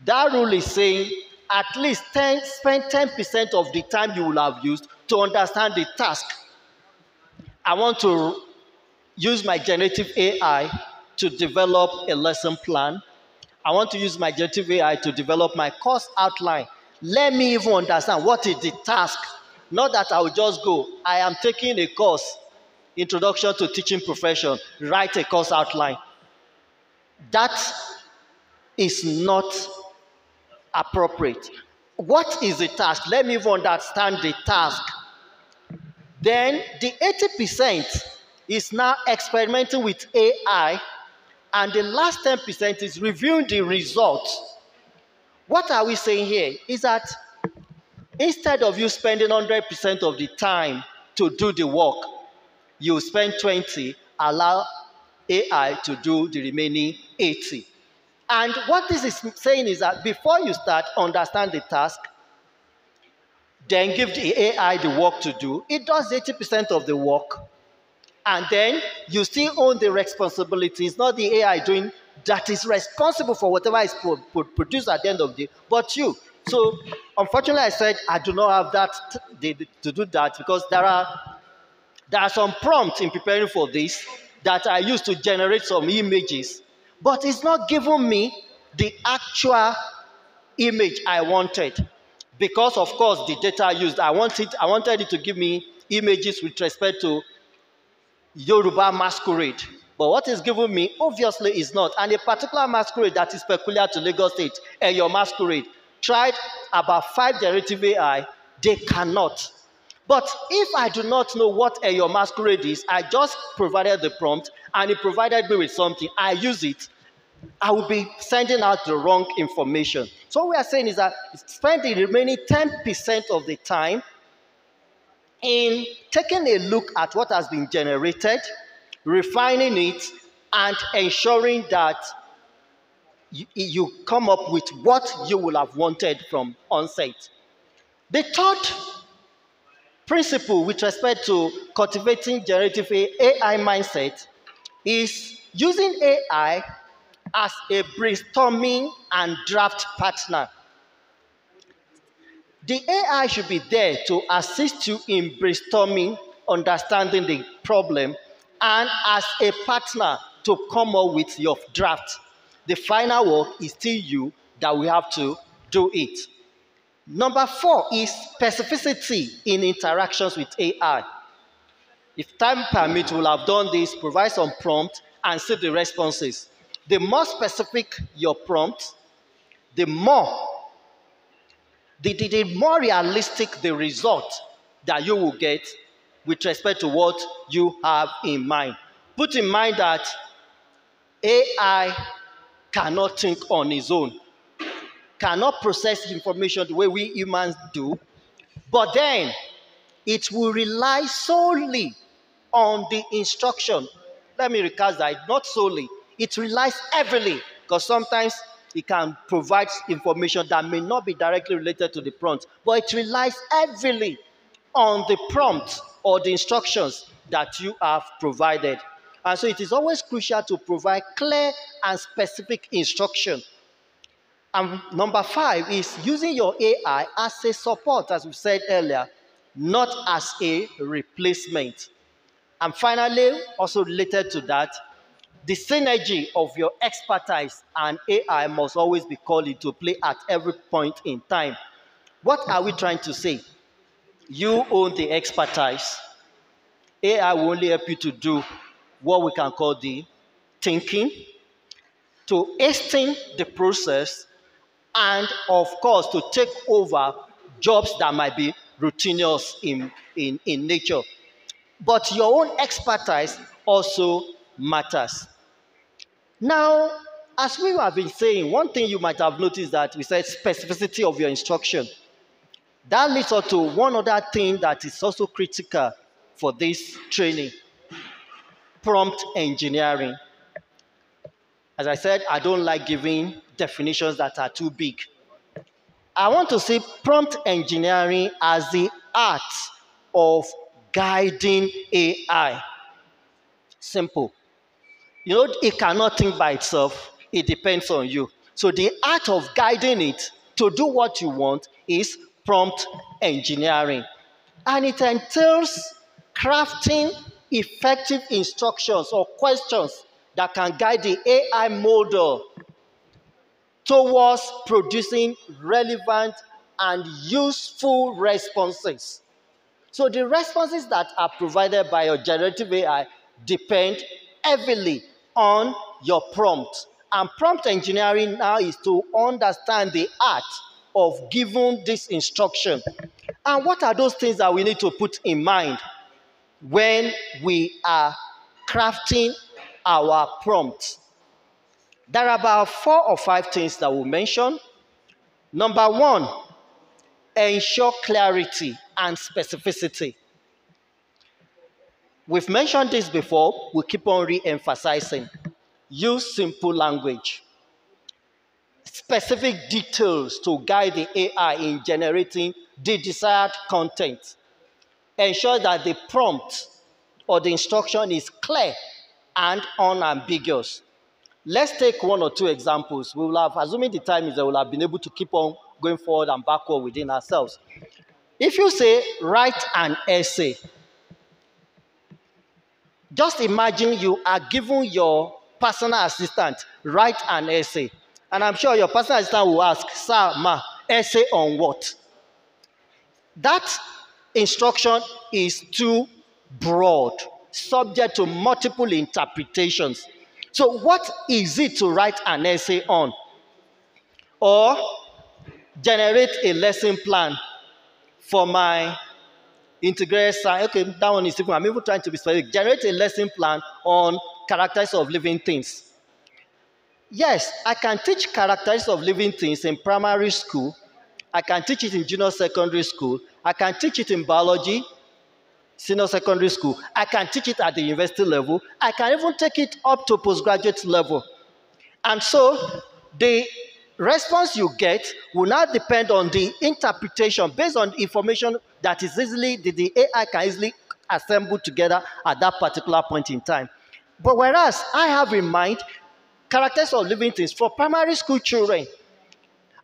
That rule is saying at least spend 10% of the time you will have used to understand the task. I want to use my generative AI to develop a lesson plan. I want to use my generative AI to develop my course outline. Let me even understand what is the task. Not that I will just go, I am taking a course, Introduction to Teaching Profession, write a course outline. That is not appropriate. What is the task? Let me even understand the task. Then the 80% is now experimenting with AI, and the last 10% is reviewing the results. What are we saying here is that instead of you spending 100% of the time to do the work, you spend 20, allow AI to do the remaining 80. And what this is saying is that before you start, understand the task, then give the AI the work to do. It does 80% of the work. And then you still own the responsibility. It's not the AI doing that is responsible for whatever is produced at the end of the day, but you. So, unfortunately, I said I do not have that to do that because there are some prompts in preparing for this that I use to generate some images, but it's not giving me the actual image I wanted because, of course, the data used. I wanted it to give me images with respect to Yoruba masquerade. But what is given me, obviously, is not. And a particular masquerade that is peculiar to Lagos State, and your masquerade, tried about 5 generative AI, they cannot. But if I do not know what your masquerade is, I just provided the prompt, and it provided me with something, I use it, I will be sending out the wrong information. So what we are saying is that spend the remaining 10% of the time in taking a look at what has been generated, refining it, and ensuring that you come up with what you will have wanted from onset. The third principle with respect to cultivating generative AI mindset is using AI as a brainstorming and draft partner. The AI should be there to assist you in brainstorming, understanding the problem, and as a partner to come up with your draft. The final work is still you that we have to do it. Number 4 is specificity in interactions with AI. If time permits, we'll have done this, provide some prompt, and see the responses. The more specific your prompt, the more realistic the result that you will get with respect to what you have in mind. Put in mind that AI cannot think on its own, cannot process information the way we humans do, but then it will rely solely on the instruction. Let me recast that, not solely. It relies heavily, because sometimes it can provide information that may not be directly related to the prompt, but it relies heavily on the prompt or the instructions that you have provided. And so it is always crucial to provide clear and specific instruction. And number 5 is using your AI as a support, as we said earlier, not as a replacement. And finally, also related to that, the synergy of your expertise and AI must always be called into play at every point in time. What are we trying to say? You own the expertise. AI will only help you to do what we can call the thinking, to hasten the process, and of course to take over jobs that might be routinous in nature. But your own expertise also matters. Now, as we have been saying, one thing you might have noticed that we said specificity of your instruction. That leads us to one other thing that is also critical for this training: prompt engineering. As I said, I don't like giving definitions that are too big. I want to see prompt engineering as the art of guiding AI. Simple. You know, it cannot think by itself. It depends on you. So the art of guiding it to do what you want is prompt engineering. And it entails crafting effective instructions or questions that can guide the AI model towards producing relevant and useful responses. So the responses that are provided by your generative AI depend heavily on your prompt. And prompt engineering now is to understand the art of giving this instruction. And what are those things that we need to put in mind when we are crafting our prompt? There are about 4 or 5 things that we'll mention. Number 1, ensure clarity and specificity. We've mentioned this before, we keep on re-emphasizing. Use simple language. Specific details to guide the AI in generating the desired content. Ensure that the prompt or the instruction is clear and unambiguous. Let's take 1 or 2 examples. We will have, assuming the time is there, we'll have been able to keep on going forward and backward within ourselves. If you say, write an essay, just imagine you are giving your personal assistant, write an essay. And I'm sure your personal assistant will ask, sir, ma, essay on what? That instruction is too broad. subject to multiple interpretations. So what is it to write an essay on? Or generate a lesson plan for my integrated science. Okay, that one is simple. I'm even trying to be specific. Generate a lesson plan on characteristics of living things. Yes, I can teach characteristics of living things in primary school. I can teach it in junior secondary school. I can teach it in biology, senior secondary school. I can teach it at the university level. I can even take it up to postgraduate level. And so the response you get will now depend on the interpretation based on information that is easily, the AI can easily assemble together at that particular point in time. But whereas I have in mind characteristics of living things for primary school children.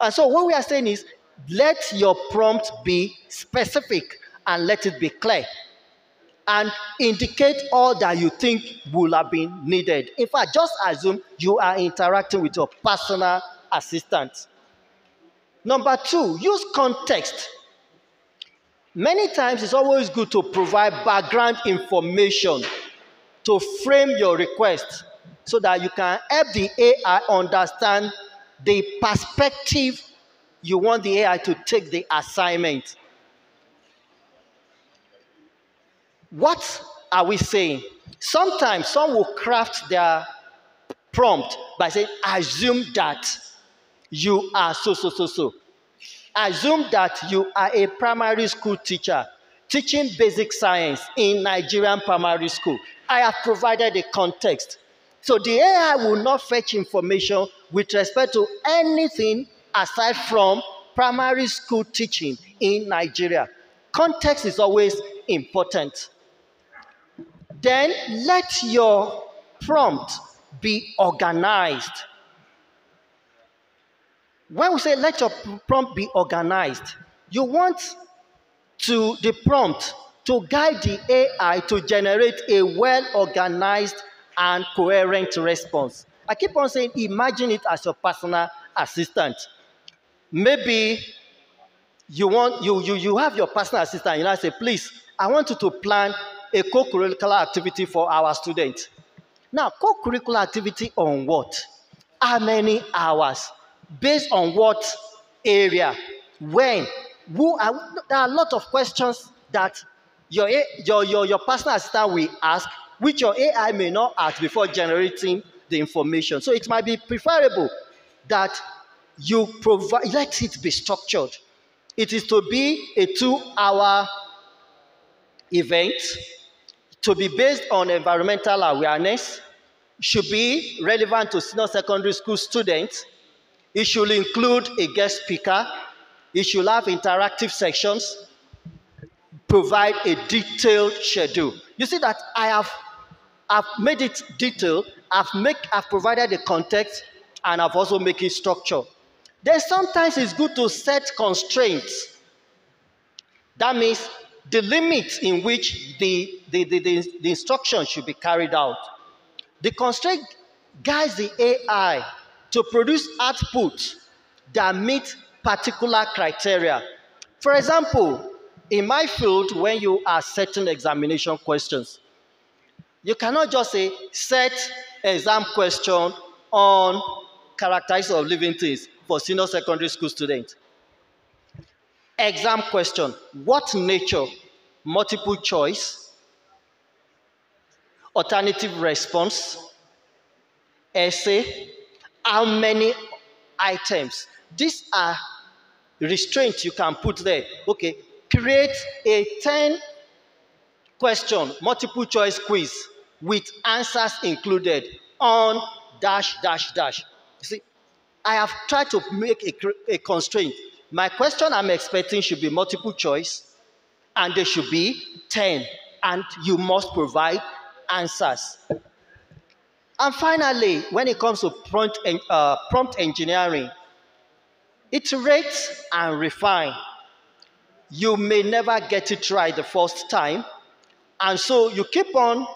And so what we are saying is, let your prompt be specific and let it be clear. And indicate all that you think will have been needed. In fact, just assume you are interacting with your personal assistant. Number two, use context. Many times it's always good to provide background information to frame your request so that you can help the AI understand the perspective you want the AI to take the assignment. What are we saying? Sometimes some will craft their prompt by saying, assume that you are so. Assume that you are a primary school teacher teaching basic science in Nigerian primary school. I have provided a context. So the AI will not fetch information with respect to anything aside from primary school teaching in Nigeria. Context is always important. Then let your prompt be organized. When we say let your prompt be organized, you want the prompt to guide the AI to generate a well-organized and coherent response. I keep on saying, imagine it as your personal assistant. Maybe you have your personal assistant, you know, say, please, I want you to plan a co-curricular activity for our students. Now, co-curricular activity on what? How many hours? Based on what area? When? There are a lot of questions that your personal assistant will ask, which your AI may not ask before generating the information. So it might be preferable that you provide, let it be structured. It is to be a 2-hour event, to be based on environmental awareness, should be relevant to senior secondary school students. It should include a guest speaker. It should have interactive sections, provide a detailed schedule. You see that I've made it detailed, I've provided the context, and I've also made it structured. Then sometimes it's good to set constraints. That means the limits in which the instruction should be carried out. The constraint guides the AI to produce output that meet particular criteria. For example, in my field, when you are setting examination questions, you cannot just say, set exam question on characteristics of living things for senior secondary school students. Exam question, what nature? Multiple choice, alternative response, essay, how many items? These are restraints you can put there. Okay, create a 10-question multiple choice quiz with answers included on ... You see, I have tried to make a constraint. My question I'm expecting should be multiple choice, and there should be 10, and you must provide answers. And finally, when it comes to prompt engineering, iterate and refine. You may never get it right the first time, and so you keep on.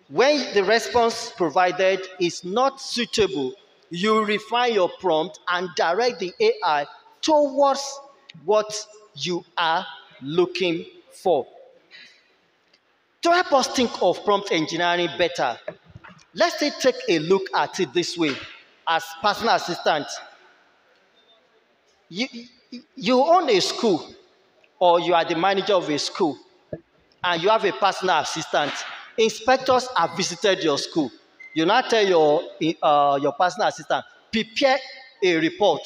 When the response provided is not suitable, you refine your prompt and direct the AI towards what you are looking for. To help us think of prompt engineering better, let's take a look at it this way. As personal assistant, you, you own a school, or you are the manager of a school, and you have a personal assistant. Inspectors have visited your school. You now tell your personal assistant, prepare a report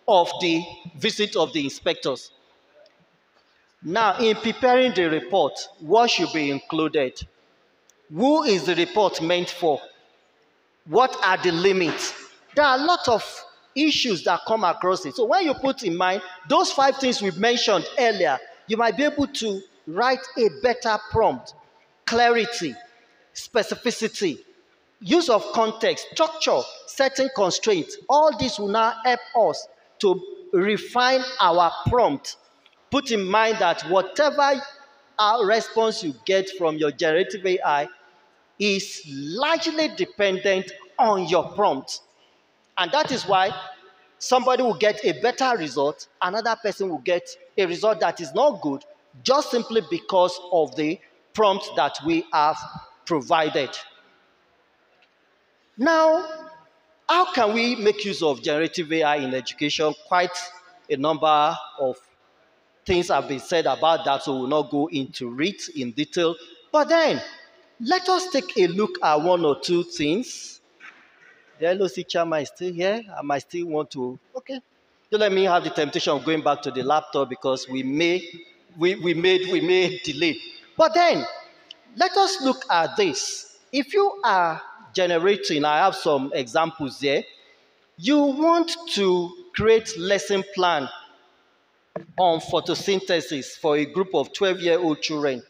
of the visit of the inspectors. Now, in preparing the report, what should be included? Who is the report meant for? What are the limits? There are a lot of issues that come across it. So when you put in mind those 5 things we mentioned earlier, you might be able to write a better prompt. Clarity, specificity, use of context, structure, setting constraints. All this will now help us to refine our prompt. Put in mind that whatever response you get from your generative AI is largely dependent on your prompt. And that is why somebody will get a better result, another person will get a result that is not good, just simply because of the prompt that we have provided. Now, how can we make use of generative AI in education? Quite a number of things have been said about that, so we'll not go into it in detail. But then, let us take a look at 1 or 2 things. The LOC chairman is still here. I might still want to, okay. Don't let me have the temptation of going back to the laptop because we may delay. But then, let us look at this. If you are generating, I have some examples there. You want to create lesson plan on photosynthesis for a group of 12-year-old children.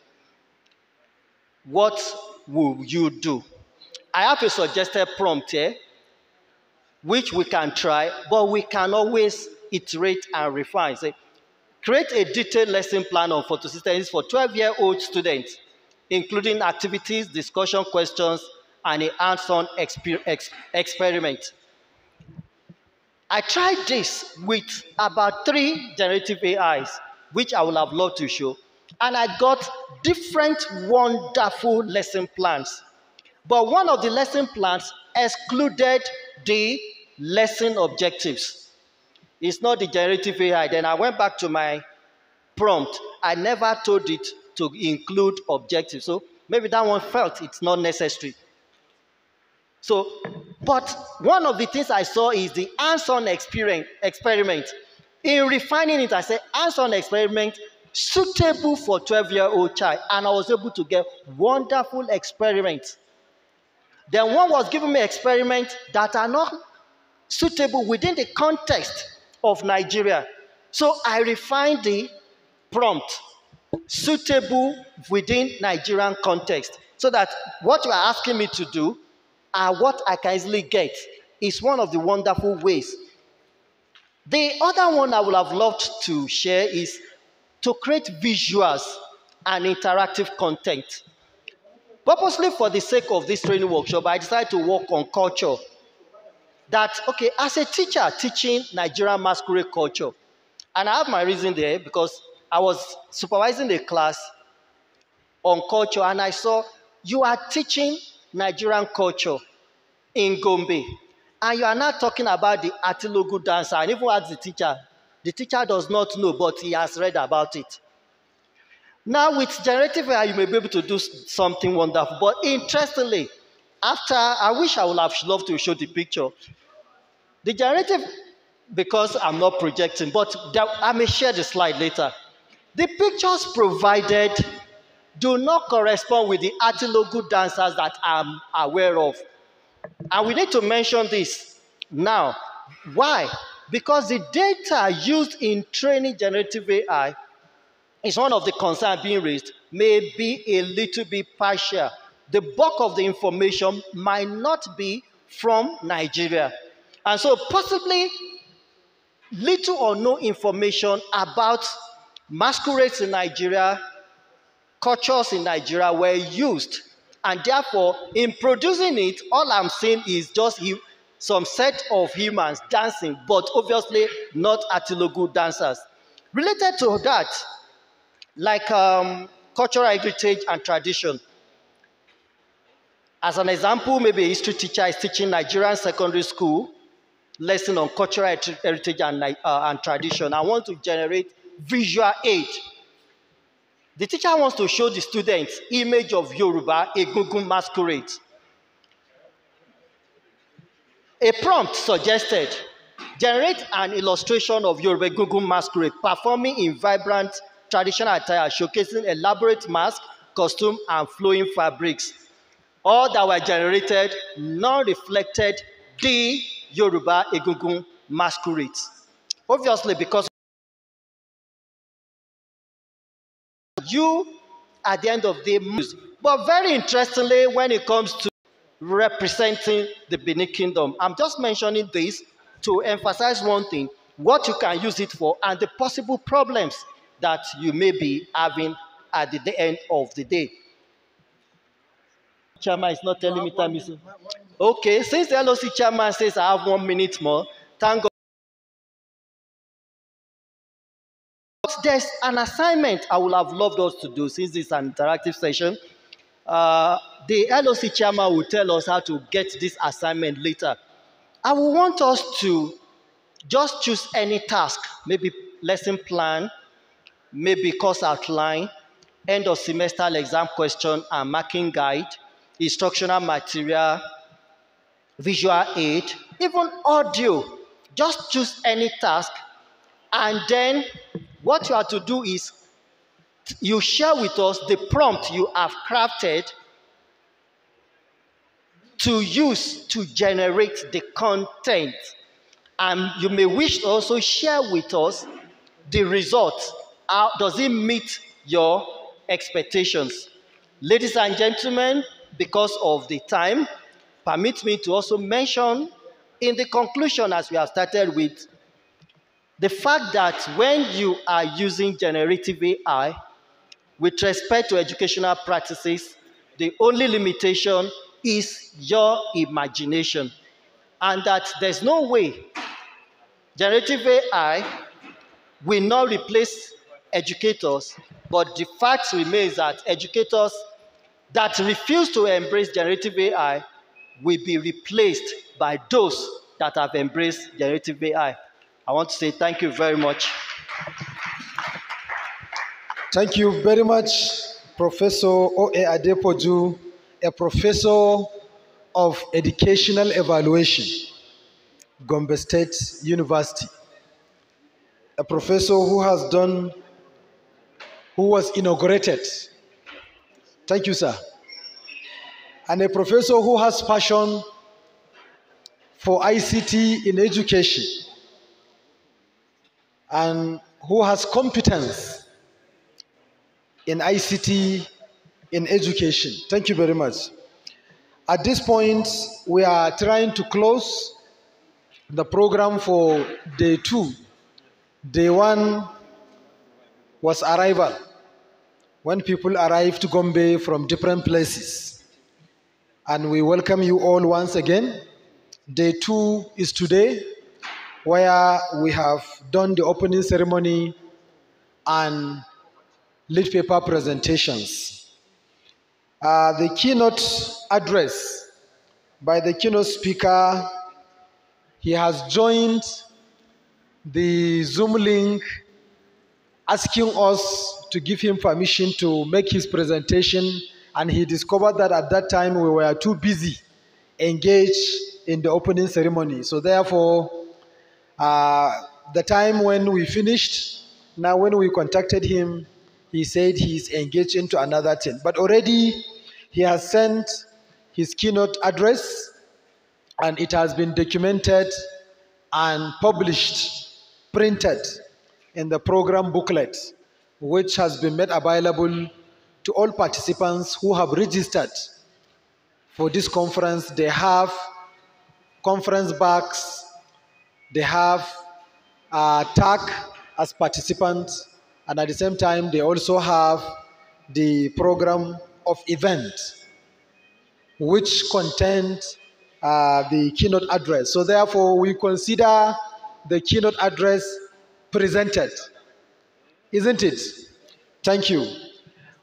What will you do? I have a suggested prompt here, which we can try, but we can always iterate and refine. Say, create a detailed lesson plan on photosynthesis for 12-year-old students, including activities, discussion questions, and a hands-on experiment. I tried this with about 3 generative AIs, which I would have loved to show, and I got different wonderful lesson plans. But one of the lesson plans excluded the lesson objectives. It's not the generative AI. Then I went back to my prompt. I never told it to include objectives. So maybe that one felt it's not necessary. So, but one of the things I saw is the hands-on experiment. In refining it, I said hands-on experiment suitable for 12-year-old child, and I was able to get wonderful experiments. Then one was giving me experiments that are not suitable within the context of Nigeria. So I refined the prompt suitable within Nigerian context, so that what you are asking me to do and what I can easily get is one of the wonderful ways. The other one I would have loved to share is to create visuals and interactive content. Purposely for the sake of this training workshop, I decided to work on culture. That, okay, as a teacher teaching Nigerian masquerade culture, and I have my reason there because I was supervising a class on culture, and I saw you are teaching Nigerian culture in Gombe, and you are not talking about the Atilogu dancer. And even asked the teacher does not know, but he has read about it. Now with generative AI, you may be able to do something wonderful. But interestingly, I wish I would have loved to show the picture. The generative, because I'm not projecting, but I may share the slide later. The pictures provided do not correspond with the Atilogu dancers that I'm aware of. And we need to mention this now. Why? Because the data used in training generative AI is one of the concerns being raised, may be a little bit partial. The bulk of the information might not be from Nigeria. And so possibly little or no information about masquerades in Nigeria, cultures in Nigeria were used. And therefore, in producing it, all I'm seeing is just some set of humans dancing, but obviously not Atilogu dancers. Related to that, like cultural heritage and tradition. As an example, maybe a history teacher is teaching Nigerian secondary school lesson on cultural heritage and tradition. I want to generate visual aid. The teacher wants to show the students image of Yoruba, Egungun masquerade. A prompt suggested, generate an illustration of Yoruba Egungun masquerade performing in vibrant traditional attire, showcasing elaborate mask, costume, and flowing fabrics. All that were generated now reflected the Yoruba Egungun masquerades. Obviously, because you, at the end of the day, but very interestingly, when it comes to representing the Benin Kingdom, I'm just mentioning this to emphasize one thing, what you can use it for and the possible problems that you may be having at the end of the day. Chairman is not telling me time is okay. Since the LOC chairman says I have 1 minute more, thank God. But there's an assignment I would have loved us to do since it's an interactive session. The LOC chairman will tell us how to get this assignment later. I will want us to just choose any task, maybe lesson plan, maybe course outline, end of semester exam question and marking guide, instructional material, visual aid, even audio. Just choose any task, and then what you have to do is you share with us the prompt you have crafted to use to generate the content. And you may wish to also share with us the results. How does it meet your expectations? Ladies and gentlemen, because of the time, permit me to also mention in the conclusion, as we have started with, the fact that when you are using generative AI with respect to educational practices, the only limitation is your imagination, and that there's no way generative AI will not replace educators, but the fact remains that educators that refuse to embrace generative AI will be replaced by those that have embraced generative AI. I want to say thank you very much.
Thank you very much, Professor O.A. Adepoju, a professor of educational evaluation, Gombe State University. A professor who was inaugurated. Thank you, sir. And a professor who has passion for ICT in education and who has competence in ICT in education. Thank you very much. At this point, we are trying to close the program for day 2. Day 1 was arrival, when people arrived to Gombe from different places. And we welcome you all once again. Day 2 is today, where we have done the opening ceremony and lead paper presentations. The keynote address by the keynote speaker, he has joined the Zoom link asking us to give him permission to make his presentation, and he discovered that at that time we were too busy engaged in the opening ceremony. So therefore, the time when we finished, now when we contacted him, he said he's engaged into another thing. But already he has sent his keynote address, and it has been documented and published, printed in the program booklet, which has been made available to all participants who have registered for this conference. They have conference bags, they have tag as participants, and at the same time they also have the program of event, which contains the keynote address. So therefore, we consider the keynote address presented, isn't it? Thank you.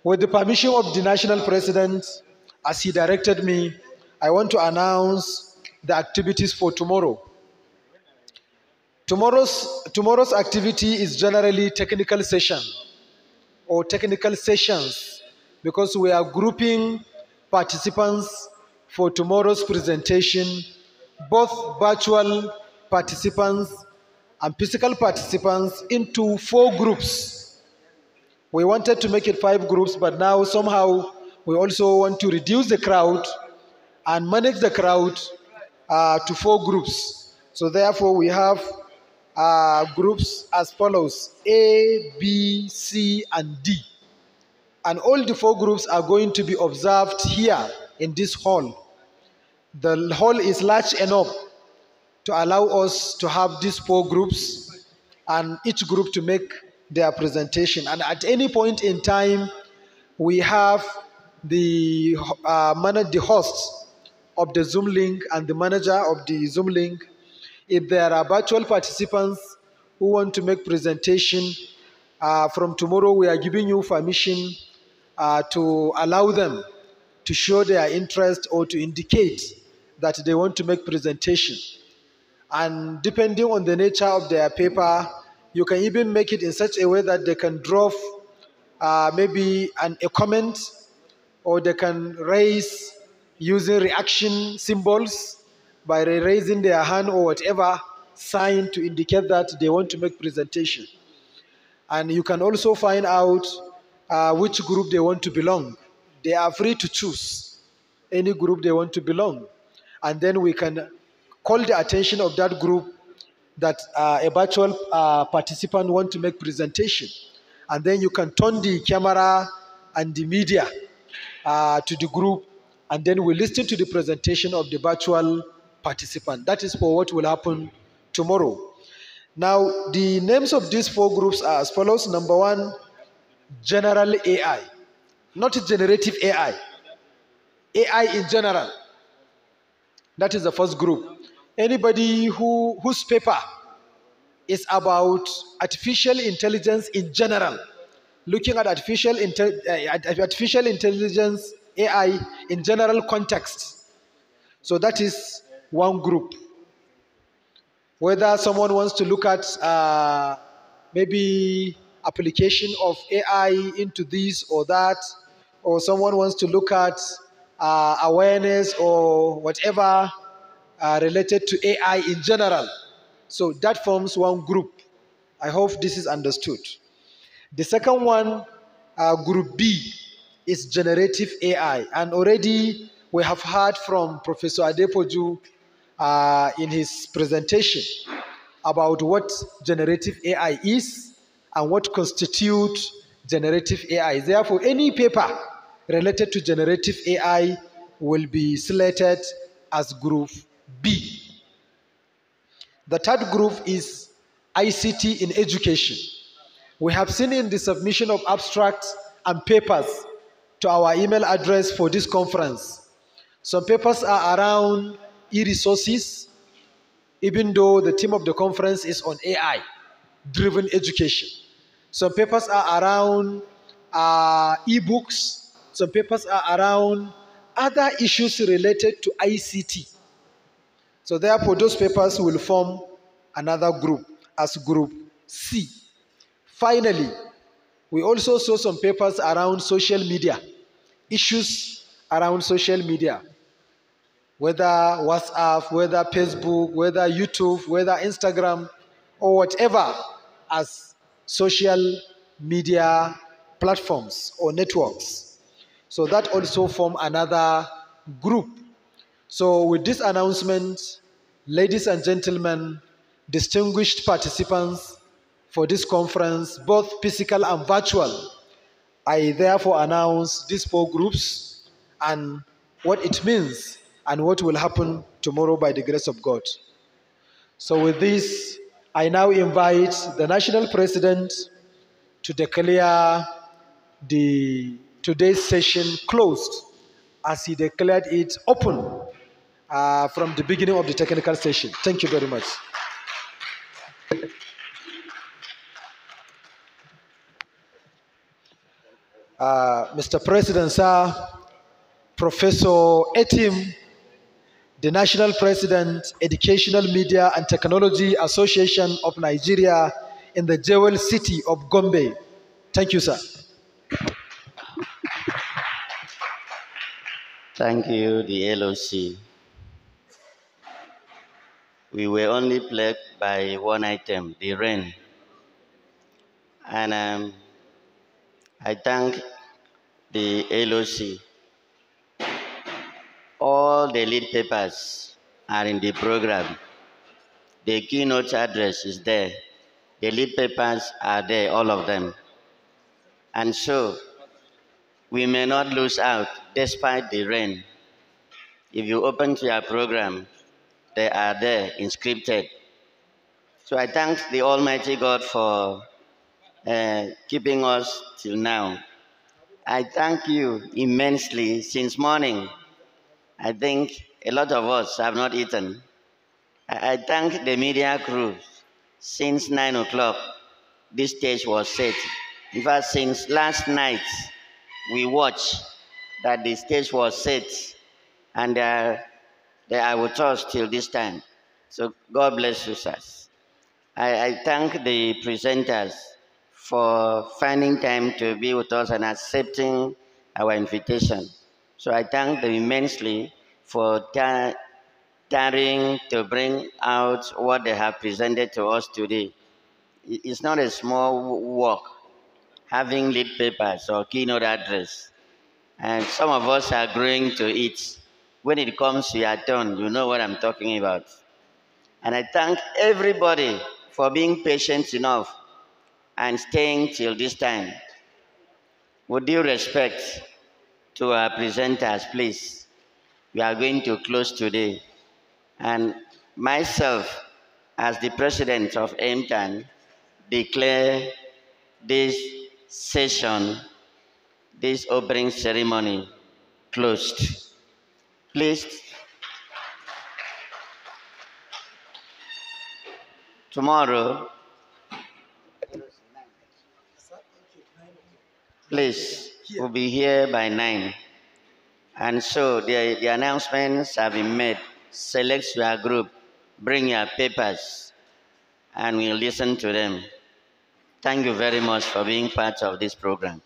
With the permission of the national president, as he directed me, I want to announce the activities for tomorrow. Tomorrow's activity is generally technical session or technical sessions because we are grouping participants for tomorrow's presentation, both virtual participants and physical participants, into 4 groups. We wanted to make it 5 groups, but now somehow we also want to reduce the crowd and manage the crowd to 4 groups. So therefore we have groups as follows: A, B, C, and D. And all the 4 groups are going to be observed here in this hall. The hall is large enough to allow us to have these 4 groups and each group to make their presentation. And at any point in time, we have the host of the Zoom link and the manager of the Zoom link. If there are virtual participants who want to make presentation, from tomorrow we are giving you permission to allow them to show their interest or to indicate that they want to make presentation. And depending on the nature of their paper, you can even make it in such a way that they can drop maybe a comment, or they can raise using reaction symbols by raising their hand or whatever sign to indicate that they want to make presentation. And you can also find out which group they want to belong. They are free to choose any group they want to belong. And then we can call the attention of that group that a virtual participant want to make presentation. And then you can turn the camera and the media to the group, and then we listen to the presentation of the virtual participant. That is for what will happen tomorrow. Now, the names of these 4 groups are as follows. Number 1, general AI, not generative AI. AI in general. That is the first group. Anybody whose paper is about artificial intelligence in general, looking at artificial intelligence, AI in general context. So that is one group. Whether someone wants to look at maybe application of AI into this or that, or someone wants to look at awareness or whatever related to AI in general. So that forms one group. I hope this is understood. The second one, group B, is generative AI. And already we have heard from Professor Adepoju in his presentation about what generative AI is and what constitutes generative AI. Therefore, any paper related to generative AI will be selected as group B. The third group is ICT in education. We have seen in the submission of abstracts and papers to our email address for this conference. Some papers are around e-resources, even though the theme of the conference is on AI-driven education. Some papers are around e-books. Some papers are around other issues related to ICT. So therefore, those papers will form another group as group C. Finally, we also saw some papers around social media, issues around social media, whether WhatsApp, whether Facebook, whether YouTube, whether Instagram, or whatever as social media platforms or networks. So that also form another group. So with this announcement, ladies and gentlemen, distinguished participants for this conference, both physical and virtual, I therefore announce these 4 groups and what it means and what will happen tomorrow by the grace of God. So with this, I now invite the national president to declare today's session closed, as he declared it open from the beginning of the technical session. Thank you very much. Mr. President, sir, Professor Etim, the National President, Educational Media and Technology Association of Nigeria in the jewel city of Gombe. Thank you, sir.
Thank you, the LOC. We were only plagued by one item, the rain. And I thank the LOC. All the lead papers are in the program. The keynote address is there. The lead papers are there, all of them. And so, we may not lose out despite the rain. If you open to your program, they are there, inscripted. So I thank the Almighty God for keeping us till now. I thank you immensely since morning. I think a lot of us have not eaten. I thank the media crew. Since 9 o'clock, this stage was set. In fact, since last night, we watched that the stage was set, and they are with us till this time. So God bless you, sirs. I thank the presenters for finding time to be with us and accepting our invitation. So I thank them immensely for tarrying to bring out what they have presented to us today. It's not a small work, having lead papers or keynote address. And some of us are growing to it. When it comes to your turn, you know what I'm talking about. And I thank everybody for being patient enough and staying till this time. With due respect to our presenters, please, we are going to close today. And myself, as the president of EMTAN, declare this session, this opening ceremony, closed. Please, tomorrow, please, we'll be here by 9. And so the announcements have been made. Select your group, bring your papers, and we'll listen to them. Thank you very much for being part of this program.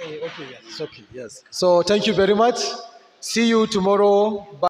Okay, yes. It's okay, yes. So thank you very much. See you tomorrow. Bye.